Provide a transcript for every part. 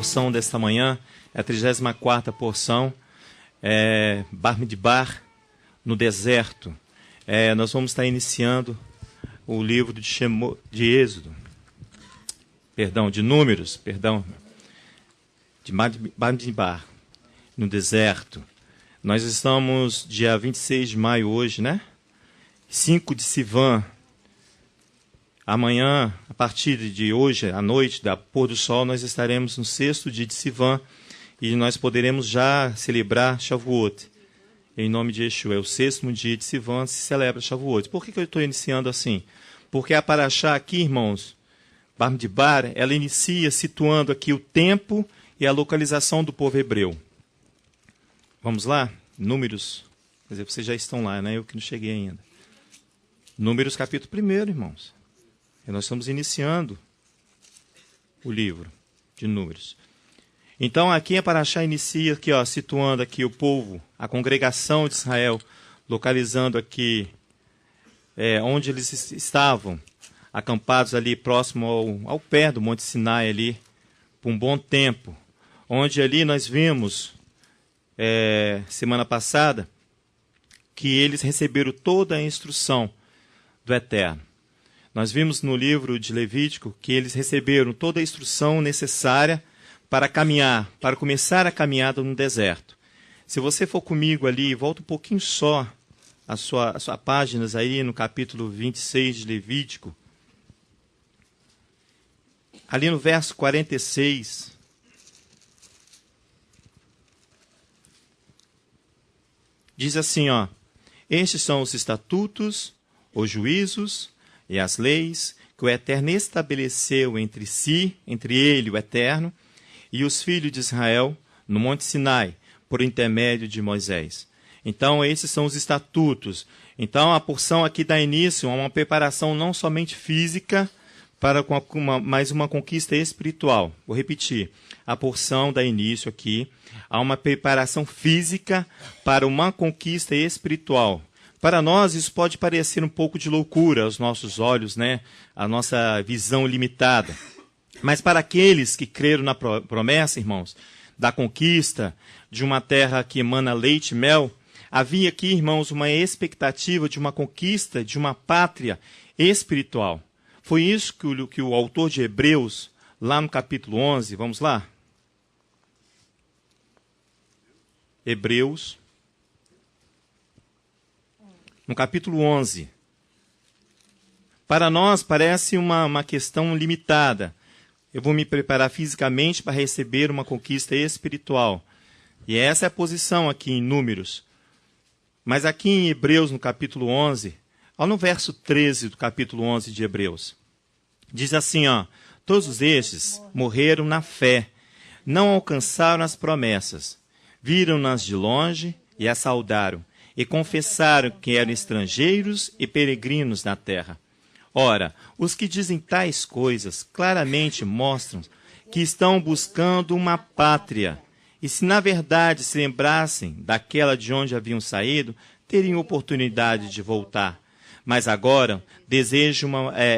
porção desta manhã é a 34ª porção, Bamidbar, no deserto. Nós vamos estar iniciando o livro de Êxodo, de Números, de Bamidbar, no deserto. Nós estamos dia 26 de maio hoje, né? 5 de Sivan. Amanhã, a partir de hoje, à noite, da pôr do sol, nós estaremos no 6º dia de Sivan e nós poderemos já celebrar Shavuot. Em nome de Yeshua, é o 6º dia de Sivan, se celebra Shavuot. Por que eu estou iniciando assim? Porque a Parashá aqui, irmãos, Bamidbar, ela inicia situando aqui o tempo e a localização do povo hebreu. Vamos lá? Números. Quer dizer, vocês já estão lá, né? Eu que não cheguei ainda. Números capítulo 1, irmãos. E nós estamos iniciando o livro de Números. Então, aqui a Parashá inicia aqui, situando aqui o povo, a congregação de Israel, localizando aqui onde eles estavam, acampados ali próximo ao pé do Monte Sinai ali, por um bom tempo. Onde ali nós vimos, semana passada, que eles receberam toda a instrução do Eterno. Nós vimos no livro de Levítico que eles receberam toda a instrução necessária para caminhar, para começar a caminhada no deserto. Se você for comigo ali, volta um pouquinho só as suas páginas aí no capítulo 26 de Levítico. Ali no verso 46. Diz assim, estes são os estatutos, os juízos e as leis que o Eterno estabeleceu entre si, entre ele, o Eterno, e os filhos de Israel, no Monte Sinai, por intermédio de Moisés. Então, esses são os estatutos. Então, a porção aqui dá início a uma preparação não somente física, mas uma conquista espiritual. Vou repetir. A porção dá início aqui a uma preparação física para uma conquista espiritual. Para nós, isso pode parecer um pouco de loucura aos nossos olhos, né? A nossa visão limitada. Mas para aqueles que creram na promessa, irmãos, da conquista de uma terra que emana leite e mel, havia aqui, irmãos, uma expectativa de uma conquista de uma pátria espiritual. Foi isso que o autor de Hebreus, lá no capítulo 11, vamos lá? Hebreus, no capítulo 11. Para nós parece uma questão limitada. Eu vou me preparar fisicamente para receber uma conquista espiritual. E essa é a posição aqui em Números. Mas aqui em Hebreus, no capítulo 11, olha no verso 13 do capítulo 11 de Hebreus. Diz assim, todos estes morreram na fé, não alcançaram as promessas, viram-nas de longe e as saudaram, e confessaram que eram estrangeiros e peregrinos na terra. Ora, os que dizem tais coisas claramente mostram que estão buscando uma pátria, e se na verdade se lembrassem daquela de onde haviam saído, teriam oportunidade de voltar. Mas agora desejam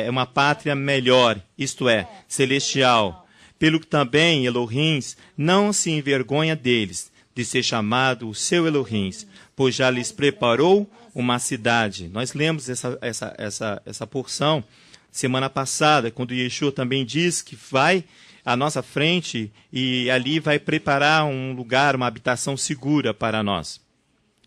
uma pátria melhor, isto é, celestial, pelo que também Elohim não se envergonha deles, de ser chamado o seu Elohim, pois já lhes preparou uma cidade. Nós lemos essa porção semana passada, quando Yeshua também diz que vai à nossa frente e ali vai preparar um lugar, uma habitação segura para nós.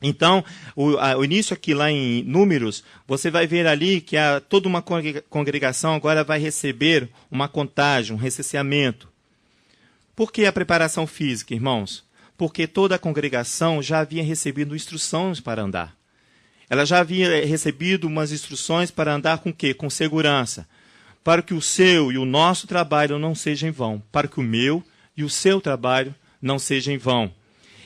Então, o início aqui lá em Números, você vai ver ali que toda uma congregação agora vai receber uma contagem, um recenseamento. Por que a preparação física, irmãos? Porque toda a congregação já havia recebido instruções para andar. Ela já havia recebido umas instruções para andar com o quê? Com segurança. Para que o seu e o nosso trabalho não seja em vão. Para que o meu e o seu trabalho não seja em vão.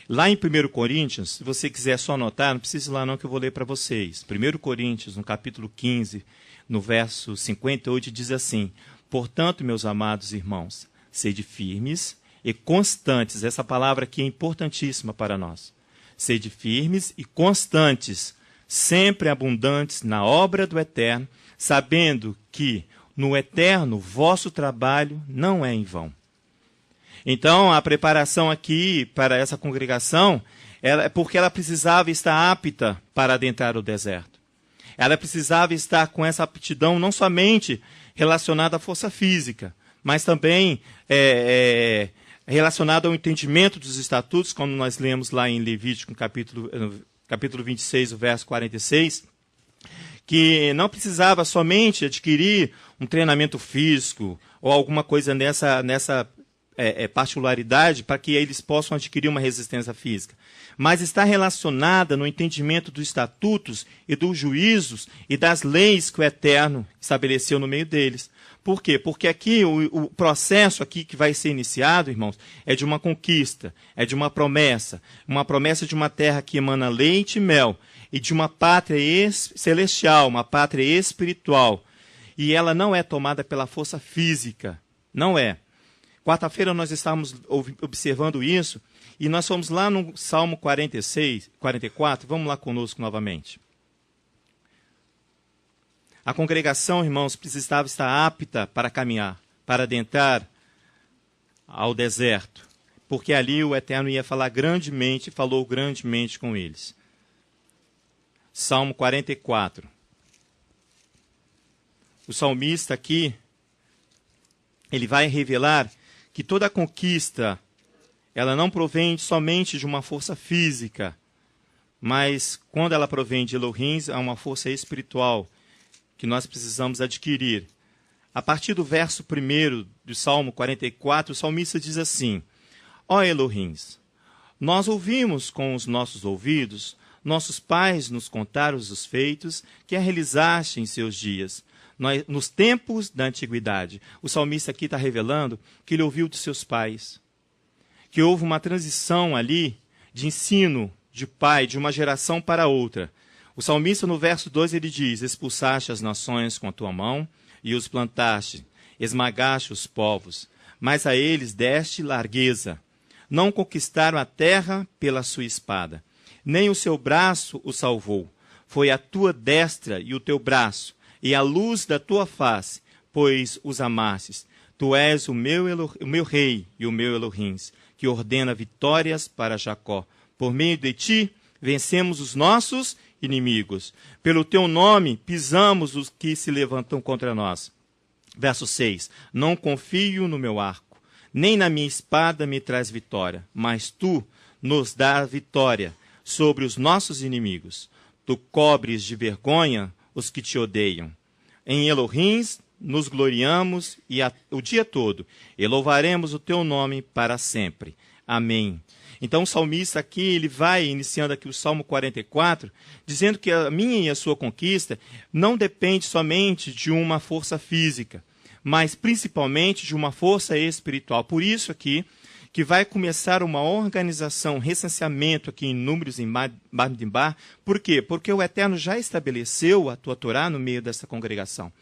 Lá em 1 Coríntios, se você quiser só anotar, não precisa ir lá não que eu vou ler para vocês. 1 Coríntios, no capítulo 15, no verso 58, diz assim: portanto, meus amados irmãos, sede firmes e constantes. Essa palavra aqui é importantíssima para nós. Sede firmes e constantes, sempre abundantes na obra do Eterno, sabendo que no Eterno vosso trabalho não é em vão. Então, a preparação aqui para essa congregação é porque ela precisava estar apta para adentrar o deserto. Ela precisava estar com essa aptidão não somente relacionada à força física, mas também relacionada ao entendimento dos estatutos, como nós lemos lá em Levítico, capítulo 26, o verso 46, que não precisava somente adquirir um treinamento físico ou alguma coisa nessa particularidade para que eles possam adquirir uma resistência física, mas está relacionada no entendimento dos estatutos e dos juízos e das leis que o Eterno estabeleceu no meio deles. Por quê? Porque aqui o processo aqui que vai ser iniciado, irmãos, é de uma conquista, é de uma promessa de uma terra que emana leite e mel, e de uma pátria celestial, uma pátria espiritual. E ela não é tomada pela força física, não é. Quarta-feira nós estávamos observando isso, e nós fomos lá no Salmo 44, vamos lá conosco novamente. A congregação, irmãos, precisava estar apta para caminhar, para adentrar ao deserto, porque ali o Eterno ia falar grandemente, falou grandemente com eles. Salmo 44. O salmista aqui, ele vai revelar que toda a conquista, ela não provém somente de uma força física, mas quando ela provém de Elohim, é uma força espiritual que nós precisamos adquirir. A partir do verso 1 do Salmo 44, o salmista diz assim: Ó Elohim, nós ouvimos com os nossos ouvidos, nossos pais nos contaram os feitos que realizaste em seus dias, nos tempos da antiguidade. O salmista aqui está revelando que ele ouviu dos seus pais, que houve uma transição ali de ensino de pai, de uma geração para outra. O salmista, no verso 2, ele diz: expulsaste as nações com a tua mão e os plantaste, esmagaste os povos, mas a eles deste largueza. Não conquistaram a terra pela sua espada, nem o seu braço o salvou. Foi a tua destra e o teu braço, e a luz da tua face, pois os amastes. Tu és o meu rei e o meu Elohim, que ordena vitórias para Jacó. Por meio de ti, vencemos os nossos inimigos. Pelo teu nome, pisamos os que se levantam contra nós. Verso 6. Não confio no meu arco, nem na minha espada me traz vitória, mas tu nos dá vitória sobre os nossos inimigos. Tu cobres de vergonha os que te odeiam. Em Elohim nos gloriamos o dia todo, e louvaremos o teu nome para sempre. Amém. Então o salmista aqui, ele vai iniciando aqui o Salmo 44, dizendo que a minha e a sua conquista não depende somente de uma força física, mas principalmente de uma força espiritual. Por isso aqui, que vai começar uma organização, recenseamento aqui em números em Bamidbar. Por quê? Porque o Eterno já estabeleceu a tua Torá no meio dessa congregação.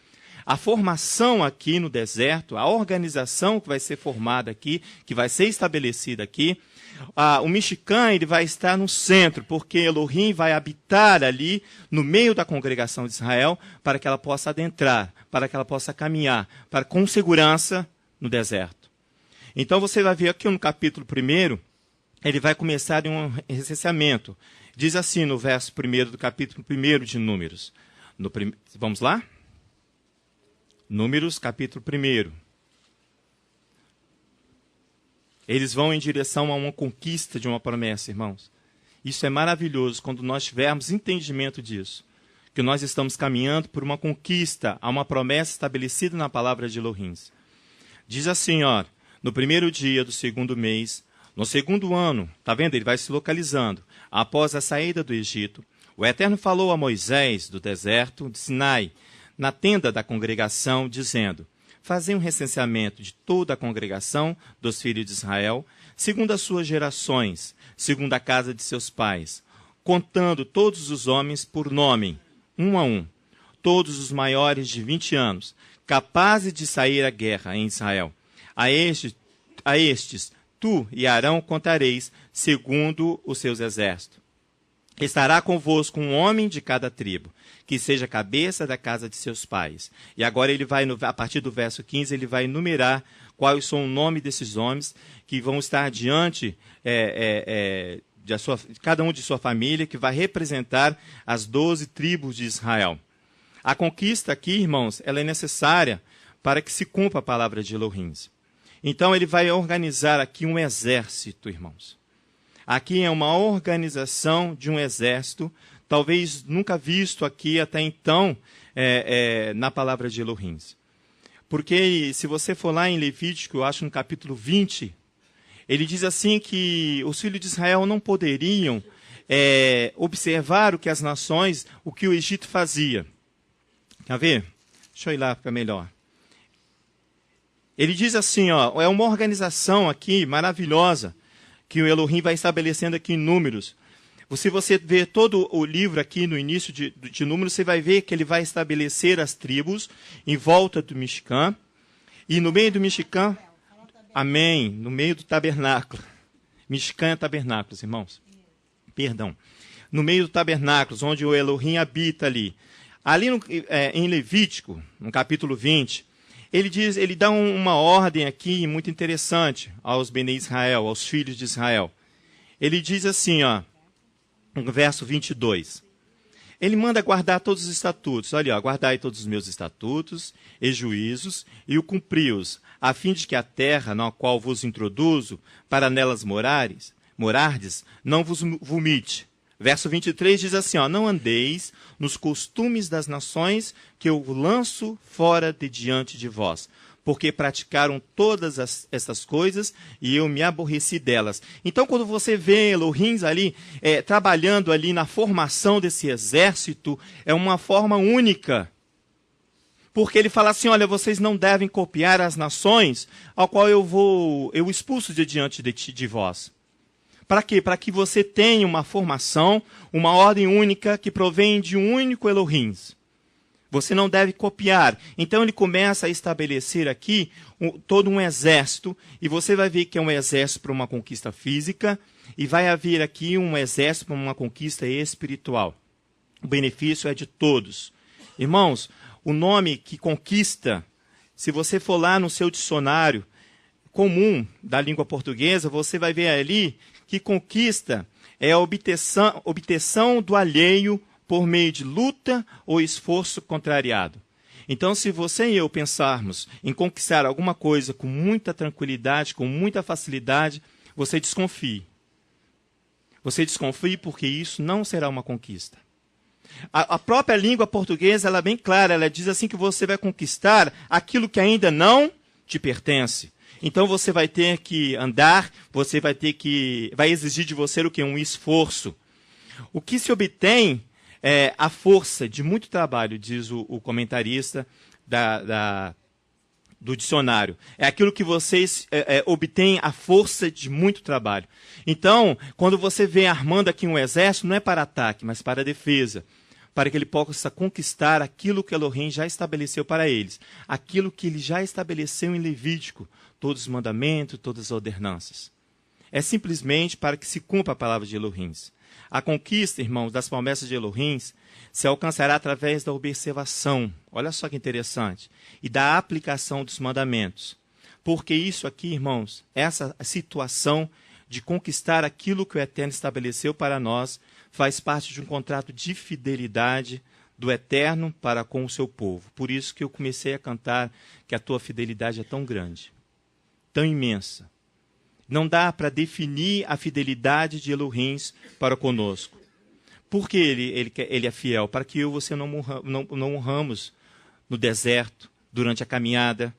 A formação aqui no deserto, a organização que vai ser formada aqui, que vai ser estabelecida aqui, o Mishkan, ele vai estar no centro, porque Elohim vai habitar ali no meio da congregação de Israel para que ela possa adentrar, para que ela possa caminhar com segurança no deserto. Então você vai ver aqui no capítulo 1, ele vai começar em um recenseamento. Diz assim no verso 1 do capítulo 1 de Números. Vamos lá? Números, capítulo 1. Eles vão em direção a uma conquista de uma promessa, irmãos. Isso é maravilhoso quando nós tivermos entendimento disso. Que nós estamos caminhando por uma conquista, a uma promessa estabelecida na palavra de Elohim. Diz assim, ó, no 1º dia do 2º mês, no 2º ano, está vendo? Ele vai se localizando. Após a saída do Egito, o Eterno falou a Moisés do deserto de Sinai, na tenda da congregação, dizendo: fazei um recenseamento de toda a congregação dos filhos de Israel, segundo as suas gerações, segundo a casa de seus pais, contando todos os homens por nome, um a um, todos os maiores de 20 anos, capazes de sair à guerra em Israel. A estes tu e Arão contareis, segundo os seus exércitos. Estará convosco um homem de cada tribo, que seja cabeça da casa de seus pais. E agora ele vai, a partir do verso 15, ele vai enumerar quais são o nome desses homens que vão estar diante cada um de sua família, que vai representar as 12 tribos de Israel. A conquista aqui, irmãos, ela é necessária para que se cumpra a palavra de Elohim. Então, ele vai organizar aqui um exército, irmãos. Aqui é uma organização de um exército, talvez nunca visto aqui até então na palavra de Elohim. Porque se você for lá em Levítico, eu acho no capítulo 20, ele diz assim que os filhos de Israel não poderiam observar o que as nações, o que o Egito fazia. Quer ver? Deixa eu ir lá para melhor. Ele diz assim, ó, é uma organização aqui maravilhosa que o Elohim vai estabelecendo aqui em Números. Se você ver todo o livro aqui no início de Números, você vai ver que ele vai estabelecer as tribos em volta do Mishkan. E no meio do Mishkan, amém, no meio do tabernáculo. Mishkan é tabernáculos, irmãos. Perdão. No meio do tabernáculos, onde o Elohim habita ali. Ali em Levítico, no capítulo 20, ele dá uma ordem aqui muito interessante aos Bnei Israel, aos filhos de Israel. Ele diz assim, ó, no verso 22. Ele manda guardar todos os estatutos. Olha, ó, guardai todos os meus estatutos e juízos e o cumpri-os, a fim de que a terra na qual vos introduzo, para nelas morardes, não vos vomite. Verso 23 diz assim, ó, não andeis nos costumes das nações que eu lanço fora de diante de vós, porque praticaram todas essas coisas e eu me aborreci delas. Então, quando você vê Elohim ali, trabalhando ali na formação desse exército, é uma forma única. Porque ele fala assim, olha, vocês não devem copiar as nações ao qual eu expulso de diante de vós. Para quê? Para que você tenha uma formação, uma ordem única que provém de um único Elohim. Você não deve copiar. Então ele começa a estabelecer aqui todo um exército, e você vai ver que é um exército para uma conquista física, e vai haver aqui um exército para uma conquista espiritual. O benefício é de todos. Irmãos, o nome que conquista, se você for lá no seu dicionário comum da língua portuguesa, você vai ver ali que conquista é a obtenção do alheio por meio de luta ou esforço contrariado. Então, se você e eu pensarmos em conquistar alguma coisa com muita tranquilidade, com muita facilidade, você desconfie. Você desconfie porque isso não será uma conquista. A própria língua portuguesa ela é bem clara, ela diz assim que você vai conquistar aquilo que ainda não te pertence. Então você vai ter que andar, vai exigir de você o que? Um esforço. O que se obtém é a força de muito trabalho, diz o comentarista do dicionário. É aquilo que vocês obtêm a força de muito trabalho. Então, quando você vê armando aqui um exército, não é para ataque, mas para defesa. Para que ele possa conquistar aquilo que Elohim já estabeleceu para eles. Aquilo que ele já estabeleceu em Levítico. Todos os mandamentos, todas as ordenanças. É simplesmente para que se cumpra a palavra de Elohim. A conquista, irmãos, das promessas de Elohim se alcançará através da observação. Olha só que interessante. E da aplicação dos mandamentos. Porque isso aqui, irmãos, essa situação de conquistar aquilo que o Eterno estabeleceu para nós, faz parte de um contrato de fidelidade do Eterno para com o seu povo. Por isso que eu comecei a cantar que a tua fidelidade é tão grande, tão imensa. Não dá para definir a fidelidade de Elohim para conosco. Por que ele é fiel? Para que eu e você não morramos no deserto, durante a caminhada.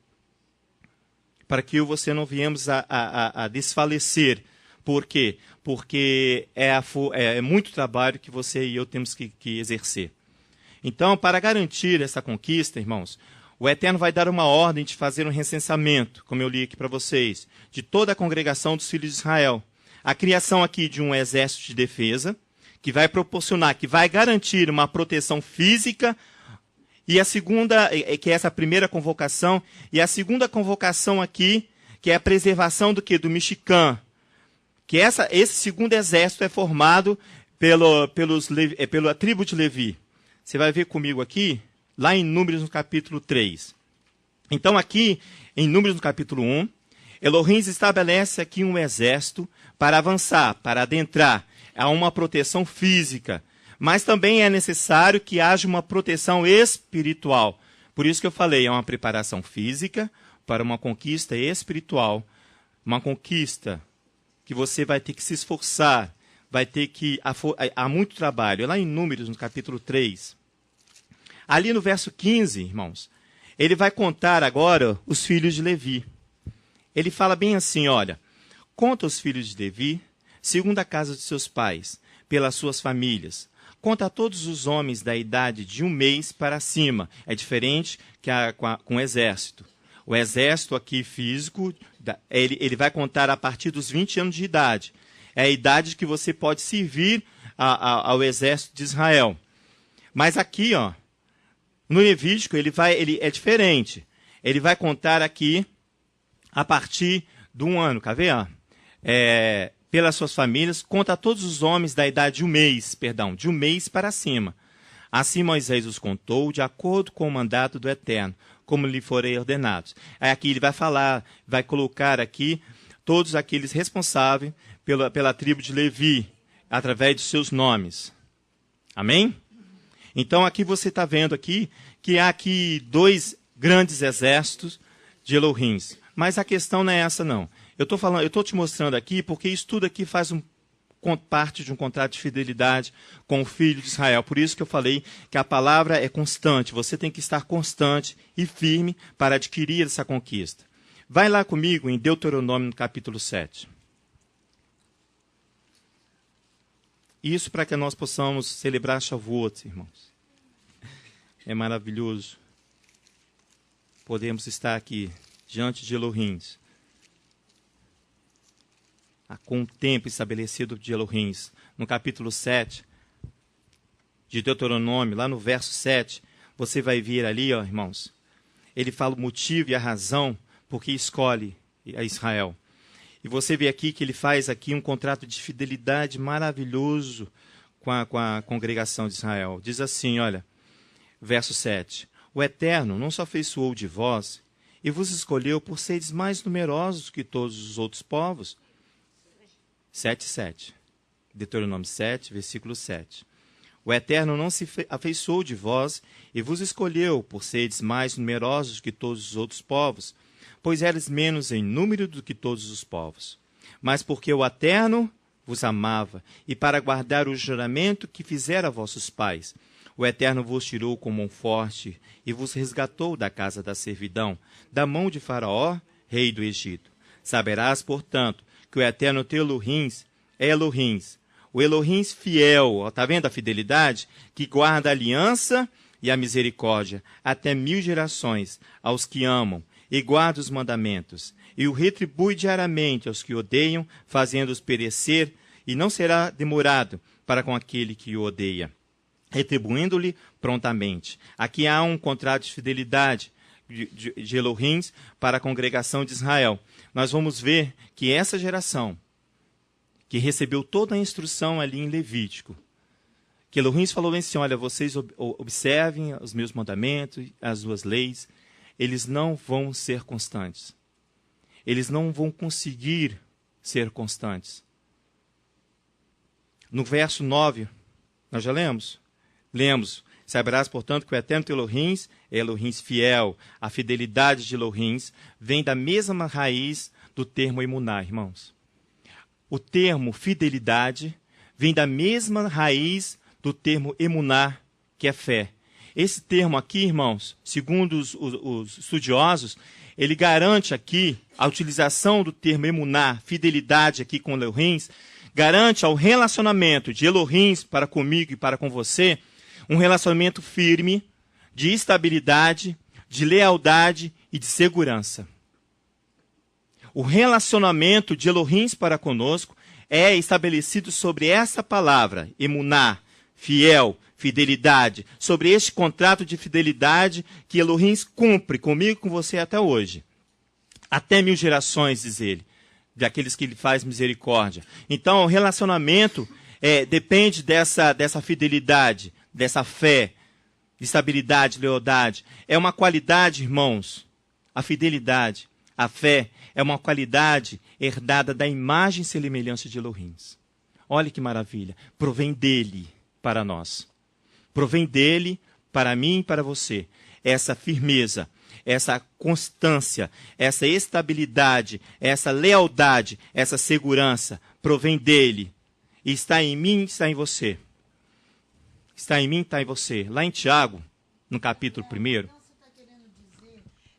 Para que eu e você não viemos a desfalecer. Por quê? Porque é muito trabalho que você e eu temos que exercer. Então, para garantir essa conquista, irmãos, o Eterno vai dar uma ordem de fazer um recensamento, como eu li aqui para vocês, de toda a congregação dos filhos de Israel. A criação aqui de um exército de defesa, que vai proporcionar, que vai garantir uma proteção física, e a segunda, que é essa primeira convocação, e a segunda convocação aqui, que é a preservação do quê? Do Mishkan. Que esse segundo exército é formado pela tribo de Levi. Você vai ver comigo aqui, lá em Números, no capítulo 3. Então aqui, em Números no capítulo 1, Elohim estabelece aqui um exército para avançar, para adentrar. Há uma proteção física, mas também é necessário que haja uma proteção espiritual. Por isso que eu falei, é uma preparação física para uma conquista espiritual. Uma conquista que você vai ter que se esforçar, vai ter que... Há muito trabalho. Lá em Números, no capítulo 3, ali no verso 15, irmãos, ele vai contar agora os filhos de Levi. Ele fala bem assim, olha, conta os filhos de Levi, segundo a casa de seus pais, pelas suas famílias. Conta a todos os homens da idade de 1 mês para cima. É diferente que com o exército. O exército aqui físico, ele vai contar a partir dos 20 anos de idade. É a idade que você pode servir ao exército de Israel. Mas aqui, ó, no Levítico, ele é diferente. Ele vai contar aqui a partir de 1 ano. Quer ver? Ó? Pelas suas famílias, conta a todos os homens da idade de 1 mês, de 1 mês para cima. Assim Moisés os contou, de acordo com o mandato do Eterno, como lhe forem ordenados. Aí aqui ele vai falar, vai colocar aqui todos aqueles responsáveis pela tribo de Levi, através de seus nomes. Amém? Então aqui você está vendo aqui que há aqui 2 grandes exércitos de Elohim. Mas a questão não é essa, não. Eu estou te mostrando aqui porque isso tudo aqui faz parte de um contrato de fidelidade com o filho de Israel. Por isso que eu falei que a palavra é constante. Você tem que estar constante e firme para adquirir essa conquista. Vai lá comigo em Deuteronômio, no capítulo 7. Isso para que nós possamos celebrar Shavuot, irmãos. É maravilhoso. Podemos estar aqui diante de Elohim, com o tempo estabelecido de Elohim. No capítulo 7 de Deuteronômio, lá no verso 7, você vai ver ali, ó, irmãos, ele fala o motivo e a razão por que escolhe a Israel. E você vê aqui que ele faz aqui um contrato de fidelidade maravilhoso com a congregação de Israel. Diz assim, olha, verso 7. O Eterno não se afeiçoou de vós e vos escolheu por seres mais numerosos que todos os outros povos. 7:7. Deuteronômio 7, versículo 7. O Eterno não se afeiçoou de vós e vos escolheu por seres mais numerosos que todos os outros povos, pois eres menos em número do que todos os povos. Mas porque o Eterno vos amava, e para guardar o juramento que fizera a vossos pais, o Eterno vos tirou com mão forte e vos resgatou da casa da servidão, da mão de Faraó, rei do Egito. Saberás, portanto, que o Eterno teu Elohim é Elohim, o Elohim fiel, está vendo a fidelidade? Que guarda a aliança e a misericórdia até 1000 gerações aos que amam e guarda os mandamentos, e o retribui diariamente aos que odeiam, fazendo-os perecer, e não será demorado para com aquele que o odeia, retribuindo-lhe prontamente. Aqui há um contrato de fidelidade de Elohim para a congregação de Israel. Nós vamos ver que essa geração, que recebeu toda a instrução ali em Levítico, que Elohim falou assim, olha, vocês observem os meus mandamentos, as suas leis, eles não vão ser constantes. Eles não vão conseguir ser constantes. No verso 9, nós já lemos? Lemos. Saberás, portanto, que o Eterno teu Elohim é Elohim fiel. A fidelidade de Elohim vem da mesma raiz do termo emuná, irmãos. O termo fidelidade vem da mesma raiz do termo emuná, que é fé. Esse termo aqui, irmãos, segundo os estudiosos, ele garante aqui a utilização do termo emuná, fidelidade aqui com Elohim, garante ao relacionamento de Elohim para comigo e para com você, um relacionamento firme, de estabilidade, de lealdade e de segurança. O relacionamento de Elohim para conosco é estabelecido sobre essa palavra, emuná, fiel, fidelidade, sobre este contrato de fidelidade que Elohim cumpre comigo e com você até hoje. Até 1000 gerações, diz ele, daqueles que ele faz misericórdia. Então, o relacionamento depende dessa fidelidade, dessa fé, de estabilidade, lealdade. É uma qualidade, irmãos, a fidelidade, a fé é uma qualidade herdada da imagem e semelhança de Elohim. Olha que maravilha. Provém dele para nós. Provém dele para mim e para você. Essa firmeza, essa constância, essa estabilidade, essa lealdade, essa segurança provém dele. E está em mim, está em você. Está em mim, está em você. Lá em Tiago, no capítulo 1.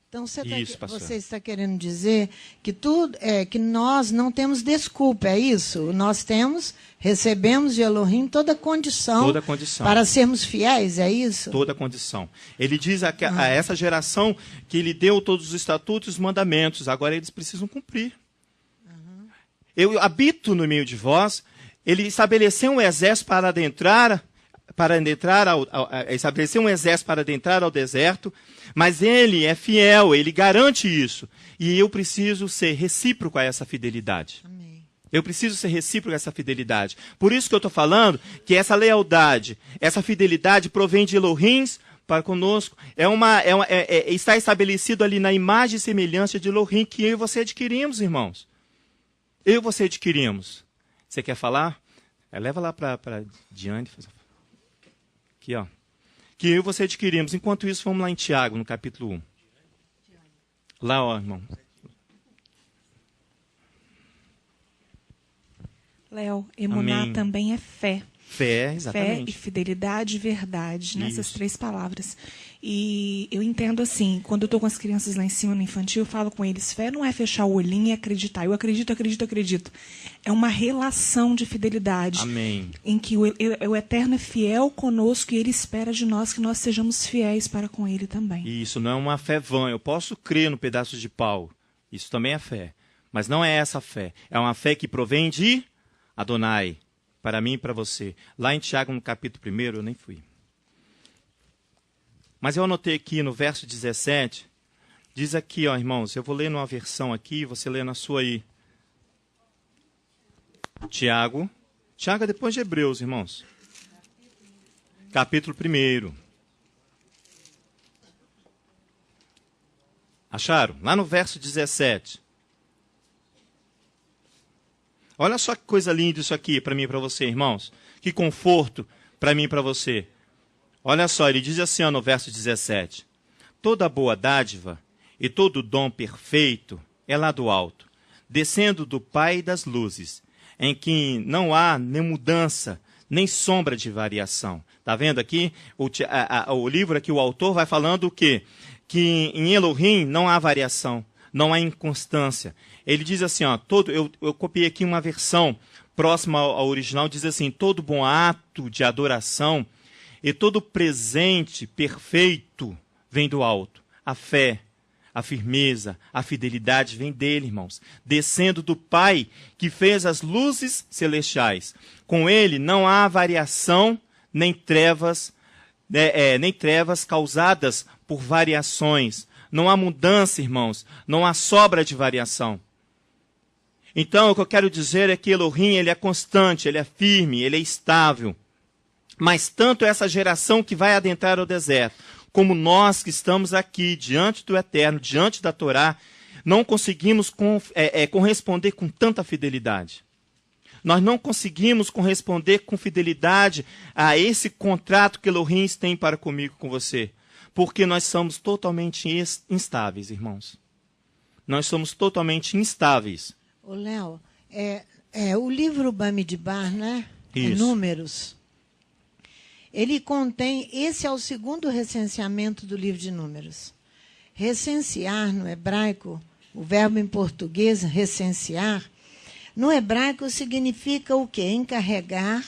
Então você está querendo dizer que que nós não temos desculpa, é isso? Nós recebemos de Elohim toda condição para sermos fiéis, é isso? Toda condição. Ele diz a essa geração que ele deu todos os estatutos e os mandamentos, agora eles precisam cumprir. Eu habito no meio de vós, ele estabeleceu um exército para adentrar estabelecer um exército para adentrar ao deserto, mas ele é fiel, ele garante isso. E eu preciso ser recíproco a essa fidelidade. Amém. Eu preciso ser recíproco a essa fidelidade. Por isso que eu estou falando que essa lealdade, essa fidelidade provém de Elohim para conosco. Está estabelecido ali na imagem e semelhança de Elohim que eu e você adquirimos, irmãos. Eu e você adquirimos. Você quer falar? Leva lá para Diane. Aqui, ó. Que eu e você adquirimos. Enquanto isso, vamos lá em Tiago, no capítulo 1. Lá, ó, irmão. Léo, emuná Amém. também é fé. Fé, exatamente. Fé e fidelidade e verdade, nessas três palavras. E eu entendo assim, quando eu estou com as crianças lá em cima no infantil, eu falo com eles, fé não é fechar o olhinho e acreditar. Eu acredito. É uma relação de fidelidade. Amém. Em que o Eterno é fiel conosco e Ele espera de nós que nós sejamos fiéis para com Ele também. Isso não é uma fé vã. Eu posso crer no pedaço de pau. Isso também é fé. Mas não é essa fé. É uma fé que provém de Adonai. Para mim e para você. Lá em Tiago, no capítulo 1, eu nem fui. Mas eu anotei aqui no verso 17, diz aqui, ó, irmãos, eu vou ler numa versão aqui, você lê na sua aí. Tiago é depois de Hebreus, irmãos. Capítulo 1. Acharam? Lá no verso 17. Olha só que coisa linda isso aqui para mim e para você, irmãos. Que conforto para mim e para você. Olha só, ele diz assim ó, no verso 17. Toda boa dádiva e todo dom perfeito é lá do alto, descendo do Pai das luzes, em que não há nem mudança, nem sombra de variação. Está vendo aqui? O livro aqui, o autor vai falando o quê? Que em Elohim não há variação, não há inconstância. Ele diz assim, ó, eu copiei aqui uma versão próxima ao original, diz assim, todo bom ato de adoração e todo presente perfeito vem do alto. A fé, a firmeza, a fidelidade vem dele, irmãos, descendo do Pai que fez as luzes celestiais. Com ele não há variação, nem trevas causadas por variações. Não há mudança, irmãos, não há sobra de variação. Então, o que eu quero dizer é que Elohim, ele é constante, ele é firme, ele é estável. Mas tanto essa geração que vai adentrar ao deserto, como nós que estamos aqui, diante do Eterno, diante da Torá, não conseguimos corresponder com tanta fidelidade. Nós não conseguimos corresponder com fidelidade a esse contrato que Elohim tem para comigo e com você. Porque nós somos totalmente instáveis, irmãos. Nós somos totalmente instáveis. Ô, Léo, o livro Bamidbar, né? Isso. Números. Ele contém, esse é o segundo recenseamento do livro de Números. Recensear no hebraico, o verbo em português, recensear, no hebraico significa o quê? Encarregar,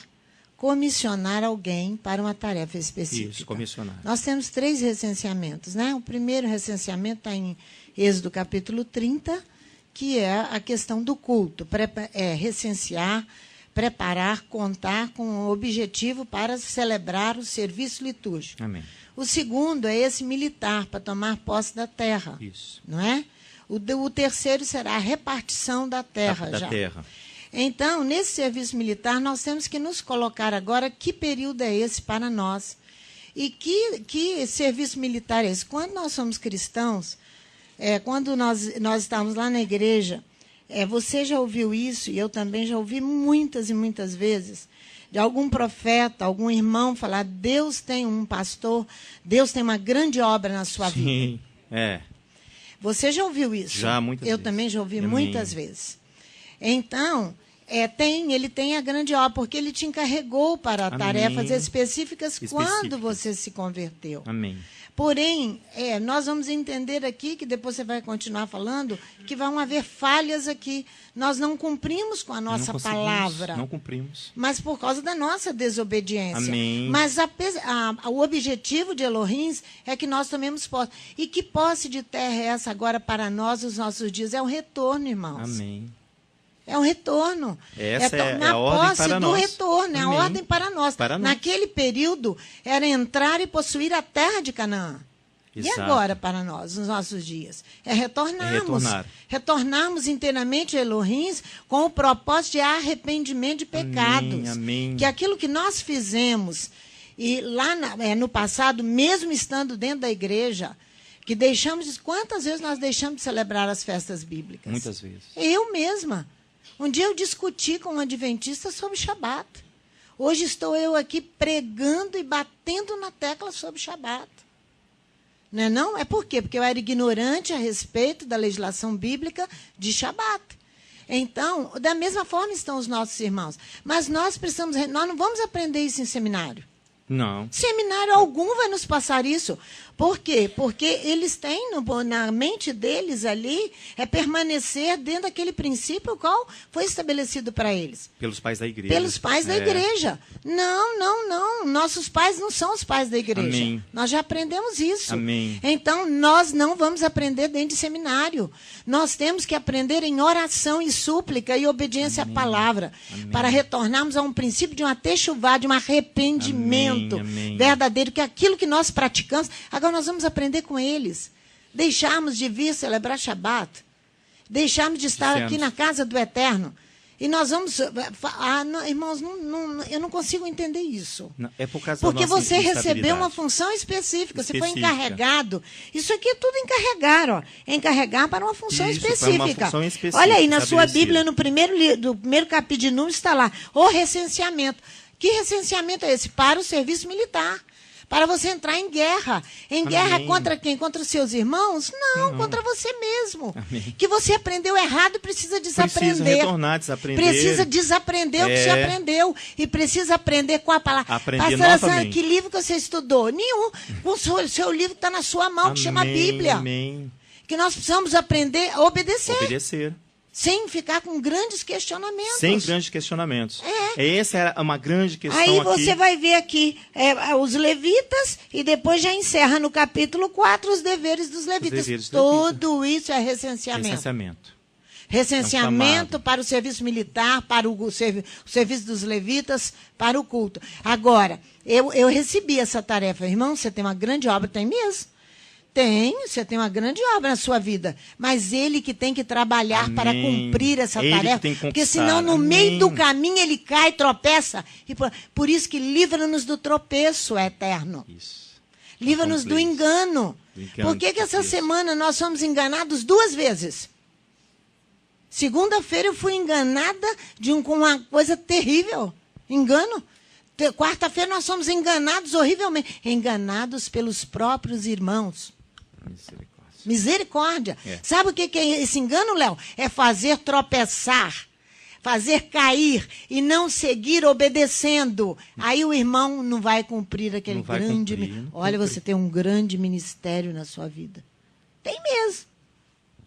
comissionar alguém para uma tarefa específica. Isso, comissionar. Nós temos 3 recenseamentos, né? O primeiro recenseamento está em Êxodo capítulo 30, que é a questão do culto, recensear, preparar, contar com o objetivo para celebrar o serviço litúrgico. Amém. O segundo é esse militar, para tomar posse da terra. Isso. Não é? O terceiro será a repartição da terra. Da terra. Então, nesse serviço militar, nós temos que nos colocar agora que período é esse para nós. E que serviço militar é esse? Quando nós somos cristãos, quando nós estávamos lá na igreja, você já ouviu isso, e eu também já ouvi muitas e muitas vezes, de algum profeta, algum irmão falar, Deus tem um pastor, Deus tem uma grande obra na sua vida. Sim, Você já ouviu isso? Já, muitas vezes. Eu também já ouvi Amém. muitas vezes. Então, ele tem a grande obra, porque ele te encarregou para Amém. tarefas específicas quando você se converteu. Amém. Porém, nós vamos entender aqui, que depois você vai continuar falando, que vão haver falhas aqui. Nós não cumprimos com a nossa palavra. Não cumprimos. Mas por causa da nossa desobediência. Amém. Mas o objetivo de Elohim é que nós tomemos posse. E que posse de terra é essa agora para nós, nos nossos dias? É um retorno, irmãos. Amém. É um retorno. Essa é a ordem para do nós. retorno, é a Amém. ordem para nós. Naquele período, era entrar e possuir a terra de Canaã. Exato. E agora para nós, nos nossos dias? É retornarmos. Retornarmos inteiramente a Elohim com o propósito de arrependimento de pecados. Amém. Que aquilo que nós fizemos, e lá no passado, mesmo estando dentro da igreja, que quantas vezes nós deixamos de celebrar as festas bíblicas? Muitas vezes. Eu mesma. Um dia eu discuti com um adventista sobre Shabat. Hoje estou eu aqui pregando e batendo na tecla sobre Shabat. Não é não? É por quê? Porque eu era ignorante a respeito da legislação bíblica de Shabat. Então, da mesma forma estão os nossos irmãos. Mas nós não vamos aprender isso em seminário. Não. Seminário algum vai nos passar isso. Por quê? Porque eles têm na mente deles ali permanecer dentro daquele princípio qual foi estabelecido para eles. Pelos pais da igreja. Pelos pais da igreja. Não. Nossos pais não são os pais da igreja. Amém. Nós já aprendemos isso. Amém. Então, nós não vamos aprender dentro de seminário. Nós temos que aprender em oração e súplica e obediência Amém. à palavra. Amém. Para retornarmos a um princípio de uma techuvá, de um arrependimento verdadeiro, que é aquilo que nós praticamos. Agora nós vamos aprender com eles. Deixarmos de vir celebrar Shabat. Deixarmos de estar aqui na casa do Eterno. E nós vamos... irmãos, eu não consigo entender isso. Não, é por causa porque da nossa você recebeu uma função específica. Você foi encarregado. Isso aqui é tudo encarregar. Ó. É encarregar para uma função específica. Para uma função específica. Olha aí, na sua Bíblia, no primeiro capítulo de Números, está lá. O recenseamento. Que recenseamento é esse? Para o serviço militar. Para você entrar em guerra. Em guerra contra quem? Contra os seus irmãos? Não, contra você mesmo. Amém. Que você aprendeu errado e precisa desaprender. Precisa retornar, desaprender. Precisa desaprender o que você aprendeu. E precisa aprender com a palavra. Aprender novamente. Que livro que você estudou? Nenhum. O seu livro está na sua mão, que chama Bíblia. Amém. Que nós precisamos aprender a obedecer. Obedecer. Sem ficar com grandes questionamentos. Sem grandes questionamentos. Essa era uma grande questão aqui. Aí você vai ver aqui os levitas e depois já encerra no capítulo 4 os deveres dos levitas. Tudo isso é recenseamento. Recenseamento para o serviço militar, para o serviço dos levitas, para o culto. Agora, eu recebi essa tarefa. Irmão, você tem uma grande obra, tem mesmo? Você tem uma grande obra na sua vida, mas ele que tem que trabalhar para cumprir essa tarefa, porque senão no meio do caminho ele cai, tropeça, e por isso que livra-nos do tropeço eterno. Livra-nos do engano. Por que essa semana nós fomos enganados 2 vezes? Segunda-feira eu fui enganada com uma coisa terrível, engano. Quarta-feira nós somos enganados horrivelmente, enganados pelos próprios irmãos. Misericórdia. Sabe o que é esse engano, Léo? É fazer tropeçar, fazer cair e não seguir obedecendo. Aí o irmão não vai cumprir aquele grande... Olha, você tem um grande ministério na sua vida. Tem mesmo.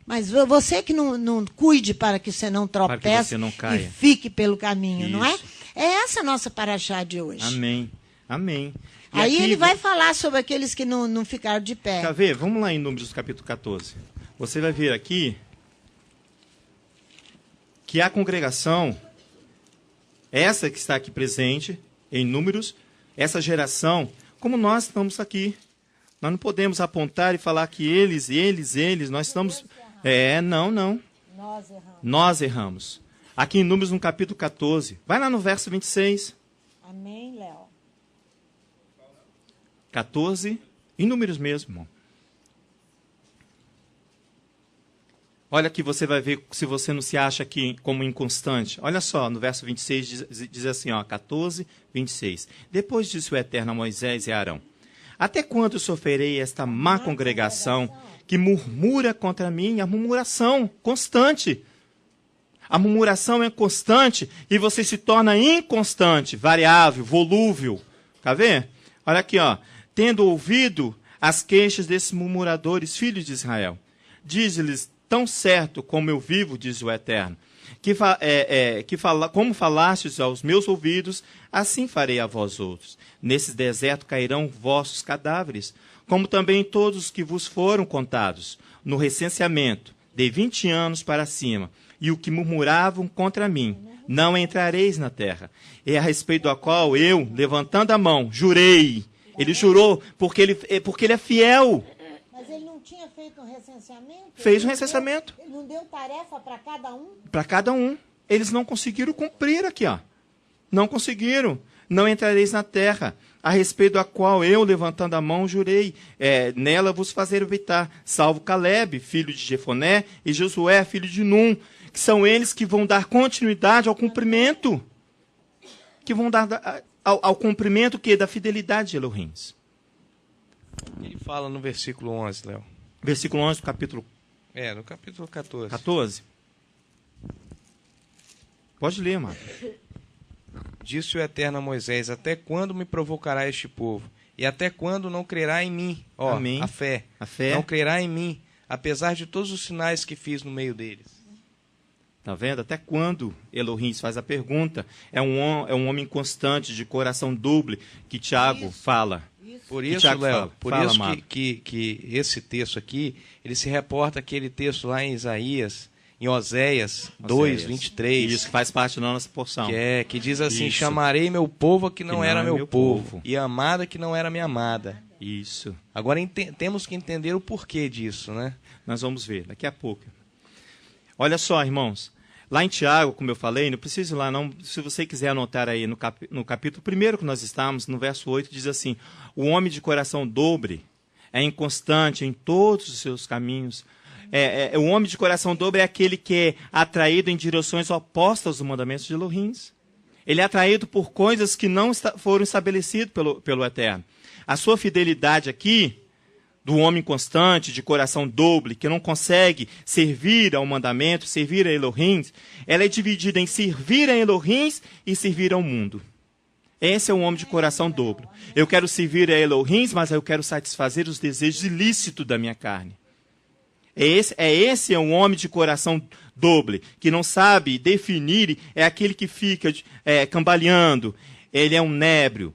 Mas você que não cuide para que você não tropece e fique pelo caminho, não é? É essa a nossa paraxá de hoje. Amém. Amém. E aí aqui, ele vai falar sobre aqueles que não ficaram de pé. Quer ver? Vamos lá em Números capítulo 14. Você vai ver aqui que a congregação, essa que está aqui presente, em Números, essa geração, como nós estamos aqui. Nós não podemos apontar e falar que eles, nós estamos... não. Nós erramos. Aqui em Números, no capítulo 14. Vai lá no verso 26. Amém, Léo. 14, em Números mesmo, irmão. Olha que você vai ver se você não se acha aqui como inconstante. Olha só, no verso 26 diz assim, 14, 26. Depois disse o Eterno a Moisés e a Arão: até quando sofrerei esta má congregação que murmura contra mim? A murmuração constante. A murmuração é constante e você se torna inconstante, variável, volúvel. Tá vendo? Olha aqui, tendo ouvido as queixas desses murmuradores, filhos de Israel, diz-lhes: tão certo como eu vivo, diz o Eterno, como falastes aos meus ouvidos, assim farei a vós outros. Nesse deserto cairão vossos cadáveres, como também todos os que vos foram contados, no recenseamento, de 20 anos para cima, e o que murmuravam contra mim, não entrareis na terra. E a respeito da qual eu, levantando a mão, jurei. Ele jurou porque ele é fiel. Mas ele não tinha feito um recenseamento? Fez um recenseamento. Ele não deu tarefa para cada um? Para cada um. Eles não conseguiram cumprir aqui, Não conseguiram. Não entrareis na terra, a respeito da qual eu, levantando a mão, jurei. Nela vos fazer habitar, salvo Caleb, filho de Jefoné, e Josué, filho de Num, que são eles que vão dar continuidade ao cumprimento. Que vão dar ao cumprimento da fidelidade de Elohim. Ele fala no versículo 11, Léo. Versículo 11 do capítulo... no capítulo 14. 14? Pode ler, mano. Disse o Eterno a Moisés: até quando me provocará este povo? E até quando não crerá em mim? Amém. A fé. A fé. Não crerá em mim, apesar de todos os sinais que fiz no meio deles. Está vendo? Até quando? Elohim faz a pergunta. É um homem constante, de coração doble, que Tiago fala. Por isso, Léo, que esse texto aqui, ele se reporta àquele texto lá em Isaías, em Oséias 2, 23. Isso, que faz parte da nossa porção. Que diz assim: Isso. chamarei meu povo que não era meu povo, e amada que não era minha amada. Isso. Agora temos que entender o porquê disso, né? Nós vamos ver daqui a pouco. Olha só, irmãos, lá em Tiago, como eu falei, não preciso ir lá não, se você quiser anotar aí no capítulo 1 que nós estamos, no verso 8, diz assim: o homem de coração dobre é inconstante em todos os seus caminhos. O homem de coração dobre é aquele que é atraído em direções opostas aos mandamentos de Elohim. Ele é atraído por coisas que não foram estabelecidas pelo Eterno. A sua fidelidade aqui, do homem constante, de coração doble, que não consegue servir ao mandamento, servir a Elohim, ela é dividida em servir a Elohim e servir ao mundo. Esse é um homem de coração doble. Eu quero servir a Elohim, mas eu quero satisfazer os desejos ilícitos da minha carne. Esse é um homem de coração doble, que não sabe definir, é aquele que fica cambaleando. Ele é um nébrio,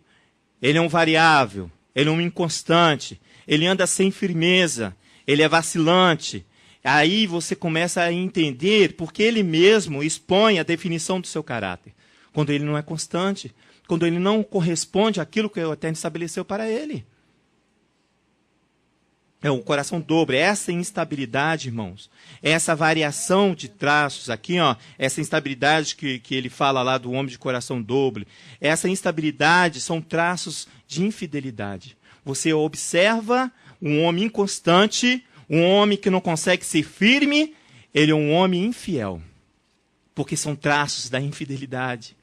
ele é um variável, ele é um inconstante, ele anda sem firmeza, ele é vacilante. Aí você começa a entender porque ele mesmo expõe a definição do seu caráter. Quando ele não é constante, quando ele não corresponde àquilo que o Eterno estabeleceu para ele. É o coração dobre, essa instabilidade, irmãos, essa variação de traços aqui, essa instabilidade que ele fala lá do homem de coração dobre, essa instabilidade são traços de infidelidade. Você observa um homem inconstante, um homem que não consegue ser firme, ele é um homem infiel, porque são traços da infidelidade.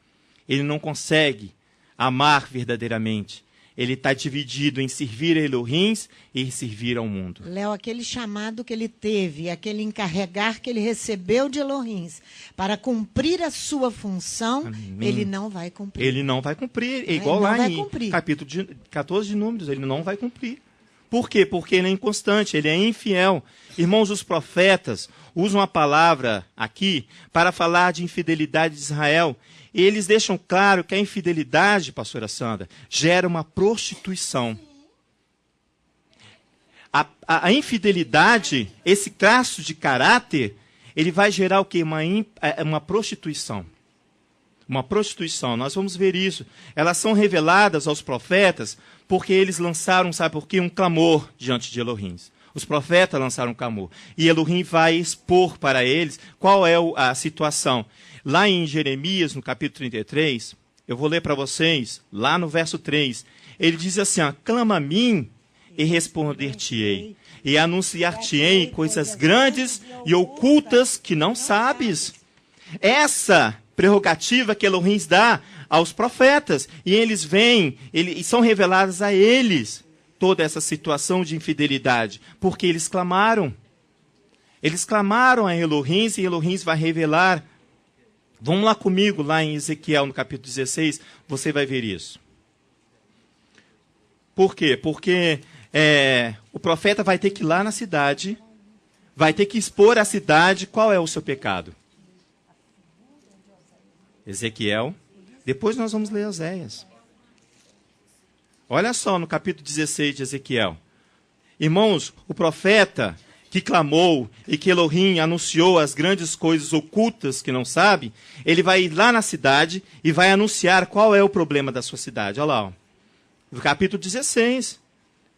Ele não consegue amar verdadeiramente. Ele está dividido em servir a Elohim e servir ao mundo. Léo, aquele chamado que ele teve, aquele encarregar que ele recebeu de Elohim para cumprir a sua função, Amém. Ele não vai cumprir. Ele não vai cumprir. É igual lá em capítulo 14 de Números, ele não vai cumprir. Por quê? Porque ele é inconstante, ele é infiel. Irmãos, os profetas usam a palavra aqui para falar de infidelidade de Israel. E eles deixam claro que a infidelidade, pastora Sandra, gera uma prostituição. A infidelidade, esse traço de caráter, ele vai gerar o quê? Uma prostituição. Uma prostituição. Nós vamos ver isso. Elas são reveladas aos profetas porque eles lançaram, sabe por quê? Um clamor diante de Elohim. Os profetas lançaram um clamor. E Elohim vai expor para eles qual é a situação. Lá em Jeremias, no capítulo 33, eu vou ler para vocês, lá no verso 3, ele diz assim, clama a mim e responder-te-ei, e anunciar-te-ei coisas grandes e ocultas que não sabes. Essa prerrogativa que Elohim dá aos profetas, e eles vêm, e são reveladas a eles toda essa situação de infidelidade, porque eles clamaram. Eles clamaram a Elohim, e Elohim vai revelar. Vamos lá comigo, lá em Ezequiel, no capítulo 16, você vai ver isso. Por quê? Porque o profeta vai ter que ir lá na cidade, vai ter que expor à cidade qual é o seu pecado. Ezequiel. Depois nós vamos ler Oséias. Olha só no capítulo 16 de Ezequiel. Irmãos, o profeta que clamou e que Elohim anunciou as grandes coisas ocultas que não sabe, ele vai ir lá na cidade e vai anunciar qual é o problema da sua cidade. Olha lá, ó. No capítulo 16.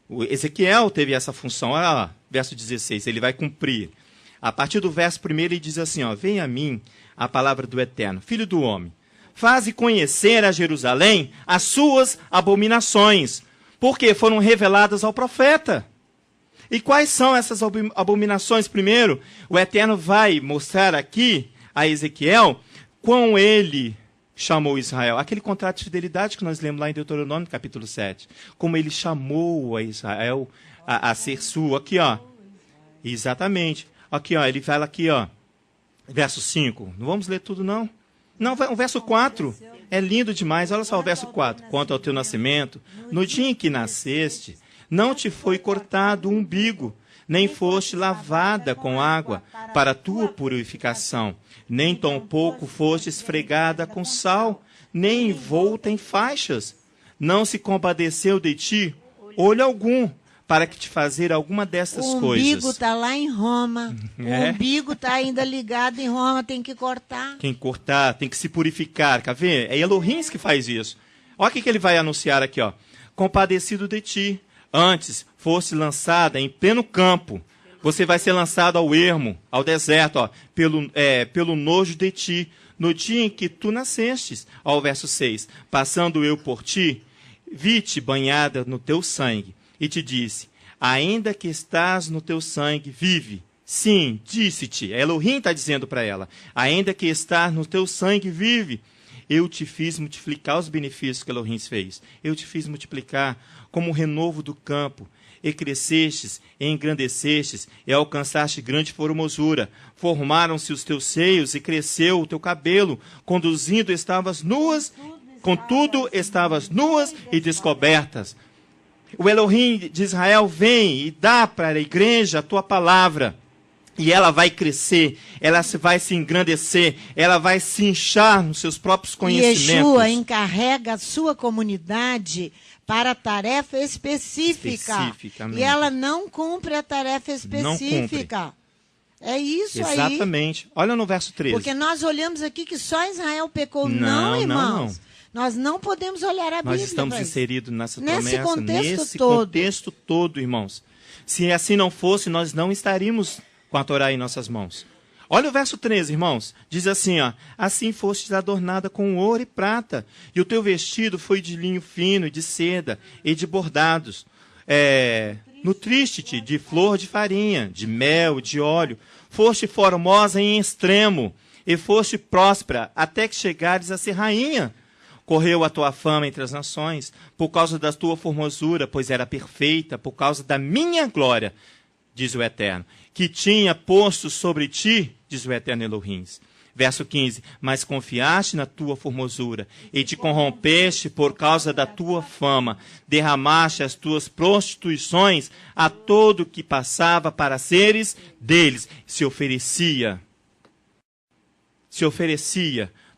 O Ezequiel teve essa função. Olha lá, verso 16, ele vai cumprir. A partir do verso 1 ele diz assim, ó, venha a mim a palavra do Eterno, filho do homem, faze conhecer a Jerusalém as suas abominações, porque foram reveladas ao profeta. E quais são essas abominações? Primeiro, o Eterno vai mostrar aqui a Ezequiel quão ele chamou Israel. Aquele contrato de fidelidade que nós lemos lá em Deuteronômio, capítulo 7. Como ele chamou a Israel a ser sua. Aqui, ó. Exatamente. Aqui, ó. Ele fala aqui, ó. Verso 5. Não vamos ler tudo, não. Não, o verso 4 é lindo demais. Olha só o verso 4. Quanto ao teu nascimento, no dia em que nasceste, não te foi cortado o umbigo, nem foste lavada com água para a tua purificação, nem tampouco foste esfregada com sal, nem envolta em faixas. Não se compadeceu de ti olho algum, para que te fazer alguma dessas coisas. O umbigo está lá em Roma. O umbigo está ainda ligado em Roma, tem que cortar. Tem que cortar, tem que se purificar. Quer ver? É Elohim que faz isso. Olha o que ele vai anunciar aqui, ó. Compadecido de ti. Antes fosse lançada em pleno campo, você vai ser lançado ao ermo, ao deserto, ó, pelo nojo de ti, no dia em que tu nascestes. Ó, o verso 6. Passando eu por ti, vi-te banhada no teu sangue, e te disse, ainda que estás no teu sangue, vive. Sim, disse-te. Elohim está dizendo para ela, ainda que estás no teu sangue, vive. Eu te fiz multiplicar os benefícios que Elohim fez. Eu te fiz multiplicar como o renovo do campo. E crescestes, e engrandecestes, e alcançaste grande formosura. Formaram-se os teus seios, e cresceu o teu cabelo. Contudo estavas nuas e descobertas. O Elohim de Israel vem e dá para a igreja a tua palavra. E ela vai crescer, ela vai se engrandecer, ela vai se inchar nos seus próprios conhecimentos. E Yeshua encarrega a sua comunidade para a tarefa específica. E ela não cumpre a tarefa específica. É isso aí. Exatamente. Olha no verso 13. Porque nós olhamos aqui que só Israel pecou. Não, irmãos. Não. Nós não podemos olhar a Bíblia. Nós estamos inseridos nessa promessa, nesse contexto todo, irmãos. Se assim não fosse, nós não estaríamos com a Torá em nossas mãos. Olha o verso 13, irmãos. Diz assim, ó. Assim fostes adornada com ouro e prata, e o teu vestido foi de linho fino, e de seda, e de bordados. Nutriste-te de flor de farinha, de mel, de óleo. Foste formosa em extremo, e foste próspera, até que chegares a ser rainha. Correu a tua fama entre as nações, por causa da tua formosura, pois era perfeita, por causa da minha glória, diz o Eterno, que tinha posto sobre ti, diz o Eterno Elohim. Verso 15, mas confiaste na tua formosura, e te corrompeste por causa da tua fama, derramaste as tuas prostituições a todo que passava para seres deles, se oferecia,